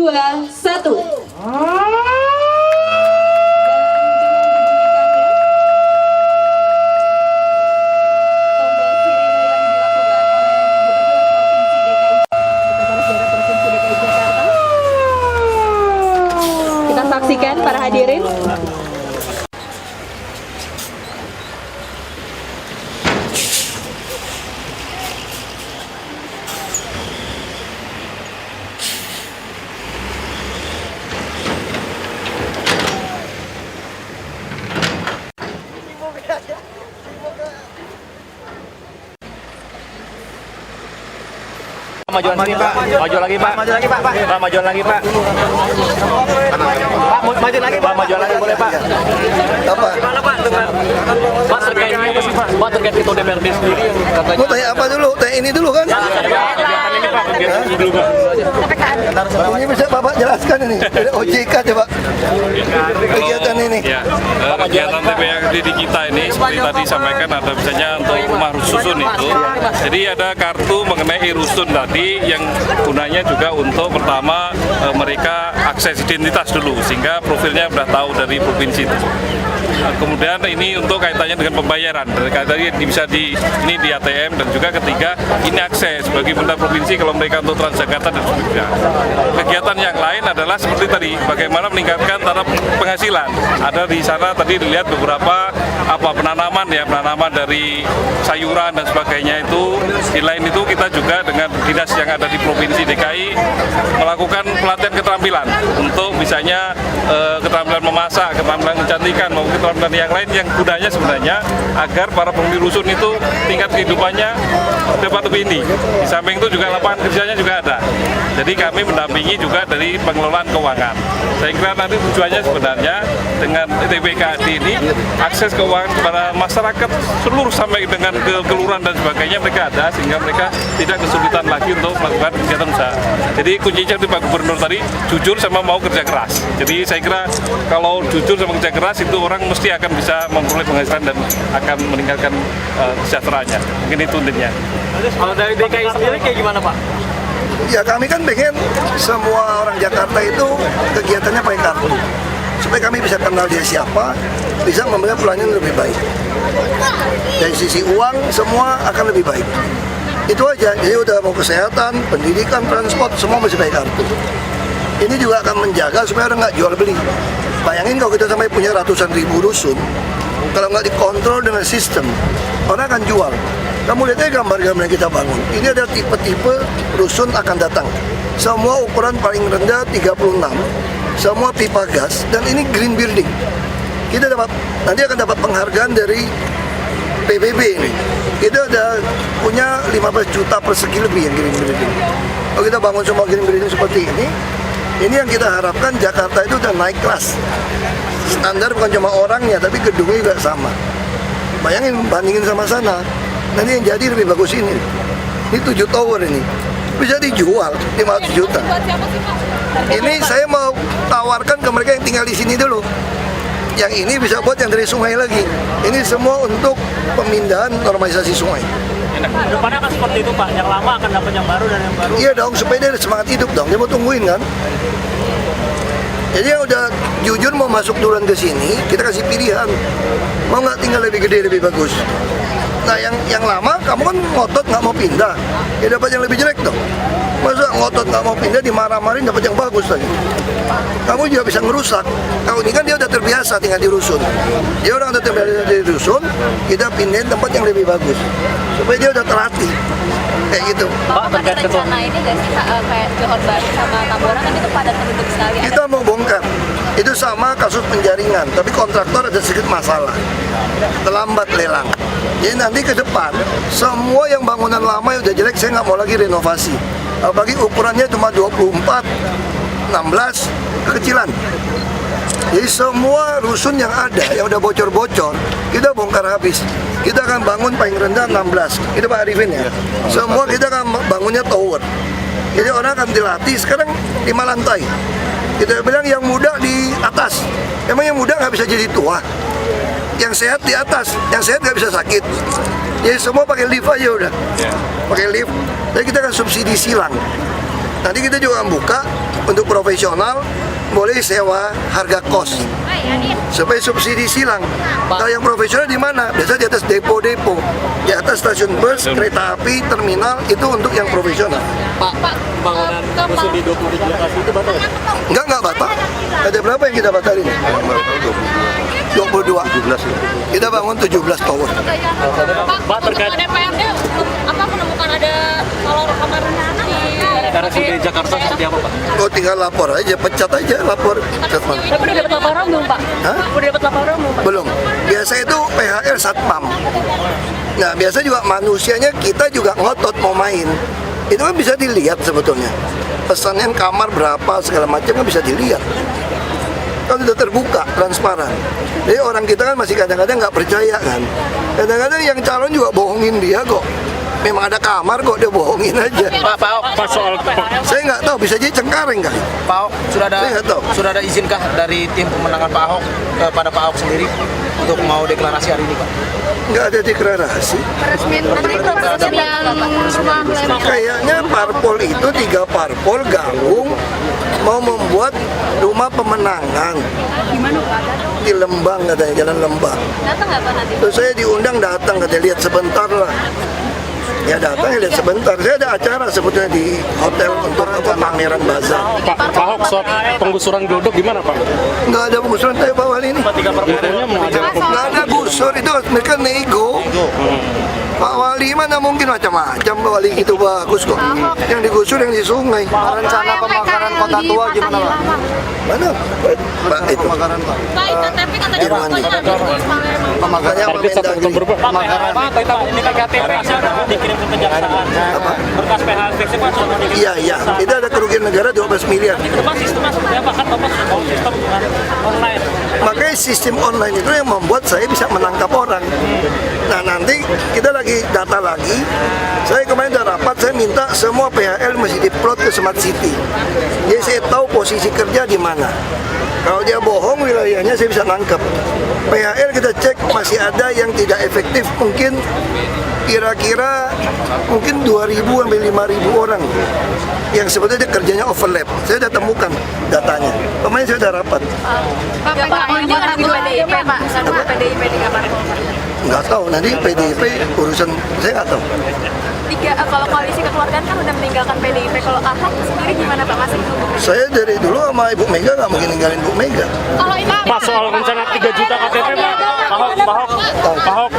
S3: Saksikan para hadirin.
S4: Majuan lagi Pak, maju lagi Pak, maju lagi Pak, Pak majuan lagi Pak, Pak maju lagi Pak, majuan lagi boleh Pak.
S2: Apa?
S4: Gimana Pak dengan Pak terkait ini apa sih Pak? Pak terkait ketua DPRD sendiri yang katanya.
S2: Mau tanya apa dulu? Tanya ini dulu kan?
S4: Kegiatan ini Pak, kegiatan ini dulu Pak.
S2: Ini bisa Bapak jelaskan ini. Dari OJK coba. Kegiatan ini.
S6: Ya, kegiatan DPRD di kita ini seperti tadi sampaikan ada misalnya untuk rumah susun itu. Jadi ada kartu mengenai rusun tadi yang gunanya juga untuk pertama mereka akses identitas dulu sehingga profilnya sudah tahu dari provinsi itu. Kemudian ini untuk kaitannya dengan pembayaran, kaitannya bisa di ATM, dan juga ketiga ini akses bagi pemerintah provinsi kalau mereka untuk Transjakarta dan sebagainya. Kegiatan yang lain adalah seperti tadi, bagaimana meningkatkan taraf penghasilan. Ada di sana tadi dilihat beberapa penanaman dari sayuran dan sebagainya itu. Di lain itu kita juga dengan dinas yang ada di provinsi DKI melakukan pelatihan keterampilan untuk misalnya keterampilan memasak, keterampilan kecantikan, maupun keterampilan yang lain yang gunanya sebenarnya agar para penghuni rusun itu tingkat kehidupannya dapat lebih tinggi. Di samping itu juga lapangan kerjanya juga ada. Jadi kami mendampingi juga dari pengelolaan keuangan. Saya kira nanti tujuannya sebenarnya dengan TPKD ini akses keuangan kepada masyarakat seluruh sampai dengan ke kelurahan dan sebagainya mereka ada sehingga mereka tidak kesulitan lagi untuk melakukan kegiatan usaha. Jadi kuncinya di Pak Gubernur tadi jujur sama mau kerja keras. Jadi saya kira kalau jujur sama kerja keras itu orang mesti akan bisa memperoleh penghasilan dan akan meningkatkan kesejahteraannya. Mungkin itu intinya.
S4: Kalau dari DKI sendiri kayak gimana Pak?
S2: Ya kami kan pengen semua orang Jakarta itu kegiatannya pakai kartu supaya kami bisa kenal dia siapa, bisa memberikan pelayanan lebih baik. Dari sisi uang semua akan lebih baik. Itu aja, jadi udah mau kesehatan, pendidikan, transport, semua masih pakai kartu. Ini juga akan menjaga supaya orang nggak jual beli. Bayangin kalau kita sampai punya ratusan ribu rusun, kalau nggak dikontrol dengan sistem, orang akan jual. Kamu lihat aja gambar-gambar yang kita bangun. Ini ada tipe-tipe rusun akan datang. Semua ukuran paling rendah 36, semua pipa gas, dan ini green building. Kita nanti akan dapat penghargaan dari PBB ini. Kita udah punya 15 juta persegi lebih yang green building. Kalau kita bangun semua green building seperti ini yang kita harapkan Jakarta itu udah naik kelas. Standar bukan cuma orangnya, tapi gedungnya juga sama. Bayangin, bandingin sama sana. Nanti yang jadi lebih bagus ini. Ini 7 tower ini. Bisa dijual 500 juta. Ini saya mau tawarkan ke mereka yang tinggal di sini dulu. Yang ini bisa buat yang dari sungai lagi. Ini semua untuk pemindahan normalisasi sungai.
S4: Depannya akan seperti itu Pak, yang lama akan dapat yang baru dan yang baru.
S2: Iya dong, supaya dia ada semangat hidup dong. Dia mau tungguin kan. Jadi yang udah jujur mau masuk duluan ke sini, kita kasih pilihan. Mau nggak tinggal lebih gede, lebih bagus. Nah yang lama kamu kan ngotot nggak mau pindah, ya dapat yang lebih jelek dong. Masa ngotot nggak mau pindah dimarah-marahin dapat yang bagus lagi. Kamu juga bisa ngerusak. Kalau ini kan dia udah terbiasa tinggal di rusun. Dia orang udah terbiasa di rusun, kita pindahin tempat yang lebih bagus supaya dia udah terlatih kayak gitu.
S11: Pak, terkait rencana ini nggak sih kayak Johor Baru sama Tambora kan itu padat penduduk sekali.
S2: Kita mau bongkar. Itu sama kasus penjaringan, tapi kontraktor ada sedikit masalah. Terlambat lelang. Jadi nanti ke depan, semua yang bangunan lama yang udah jelek, saya nggak mau lagi renovasi. Apalagi ukurannya cuma 24, 16, kekecilan. Jadi semua rusun yang ada, yang udah bocor-bocor, kita bongkar habis. Kita akan bangun paling rendah 16. Itu Pak Arifin ya. Semua kita akan bangunnya tower. Jadi orang akan dilatih, sekarang 5 lantai. Kita bilang yang muda di atas. Emang yang muda nggak bisa jadi tua? Yang sehat di atas, yang sehat nggak bisa sakit. Jadi semua pakai lift aja udah. Pakai lift. Jadi kita akan subsidi silang. Nanti kita juga akan buka untuk profesional, boleh sewa harga kos. Supaya subsidi silang. Kalau yang profesional di mana? Biasa di atas depo-depo. Di atas stasiun bus, kereta api, terminal, itu untuk yang profesional.
S4: Pak, bangunan rusun di 27 lokasi itu batal ya?
S2: Enggak batal. Ada berapa yang kita batalin? 22. Kita bangun 17 tower.
S11: Pak, terkait DPRD menemukan ada kalau kamar
S4: RSUD Jakarta seperti apa, Pak?
S2: Oh, tinggal lapor aja, pecat aja, lapor.
S11: Tapi udah dapat laporan belum, Pak?
S2: Hah?
S11: Udah dapat laporan belum, Pak?
S2: Belum. Biasa itu PHR Satpam. Nah, biasa juga manusianya kita juga ngotot mau main. Itu kan bisa dilihat sebetulnya. Pesanan kamar berapa, segala macam kan bisa dilihat. Kan sudah terbuka, transparan. Jadi orang kita kan masih kadang-kadang nggak percaya kan. Kadang-kadang yang calon juga bohongin dia kok. Memang ada kamar kok, dia bohongin aja.
S10: Pak soal
S2: Saya nggak tahu, bisa jadi Cengkareng kali.
S10: Pak Ahok
S2: Saya nggak tahu.
S10: sudah ada izinkah dari tim pemenangan Pak Ahok kepada Pak Ahok sendiri untuk mau deklarasi hari ini, Pak?
S2: Nggak ada deklarasi.
S11: Resmin
S2: Kayaknya parpol itu 3 parpol gabung mau membuat rumah pemenangan di Lembang, katanya Jalan Lembang.
S11: Datang nggak, Pak, nanti?
S2: Terus saya diundang, datang, katanya lihat sebentar lah. Ya datang, ya lihat sebentar. Saya ada acara sebetulnya di hotel untuk pameran bazar.
S4: Pak Ahok soal penggusuran Glodok gimana, Pak?
S2: Nggak ada penggusuran, saya Pak Wali ini. Nggak ada gusur, itu mereka nego. Pak Wali mana mungkin macam-macam, Pak Wali gitu bagus kok. Yang digusur yang di sungai.
S10: Rencana pemakaran kota tua gimana, Pak?
S2: Mana? Pak itu.
S10: Pemakaran, Pak.
S11: Pak, KTP katanya
S2: Makanya Pak Mendagri.
S4: Pak, ini kan KTP dikirim ke kejaksaan. Berkas PHX Pak sudah dikirim.
S2: Iya. Itu ada kerugian negara 12 miliar.
S11: Iya.
S4: Itu Pak sistem maksudnya Pak kan Bapak sistem online.
S2: Makanya sistem online itu yang membuat saya bisa menangkap orang. Nah nanti kita lagi data lagi. Saya kemarin udah rapat, saya minta semua PHL mesti diplot ke Smart City. Jadi saya tahu posisi kerja di mana. Kalau dia bohong wilayahnya saya bisa nangkep. PHL kita cek masih ada yang tidak efektif, mungkin kira-kira mungkin 2.000 sampai 5.000 orang yang sebetulnya kerjanya overlap. Saya sudah temukan datanya. Kemarin saya sudah rapat.
S11: Pak, ini kan di PDIP, Pak. Sama PDIP di kamar.
S2: Nggak tahu, nanti PDIP urusan saya nggak tahu.
S11: Kalau koalisi kekeluargaan kan udah meninggalkan PDIP. Kalau Ahok sendiri gimana, Pak? Masih tunggu?
S2: Saya dari dulu sama Ibu Mega nggak mungkin ninggalin Ibu Mega.
S11: Kalau ini
S4: Pak soal rencana 3 juta KTP, Pak Ahok.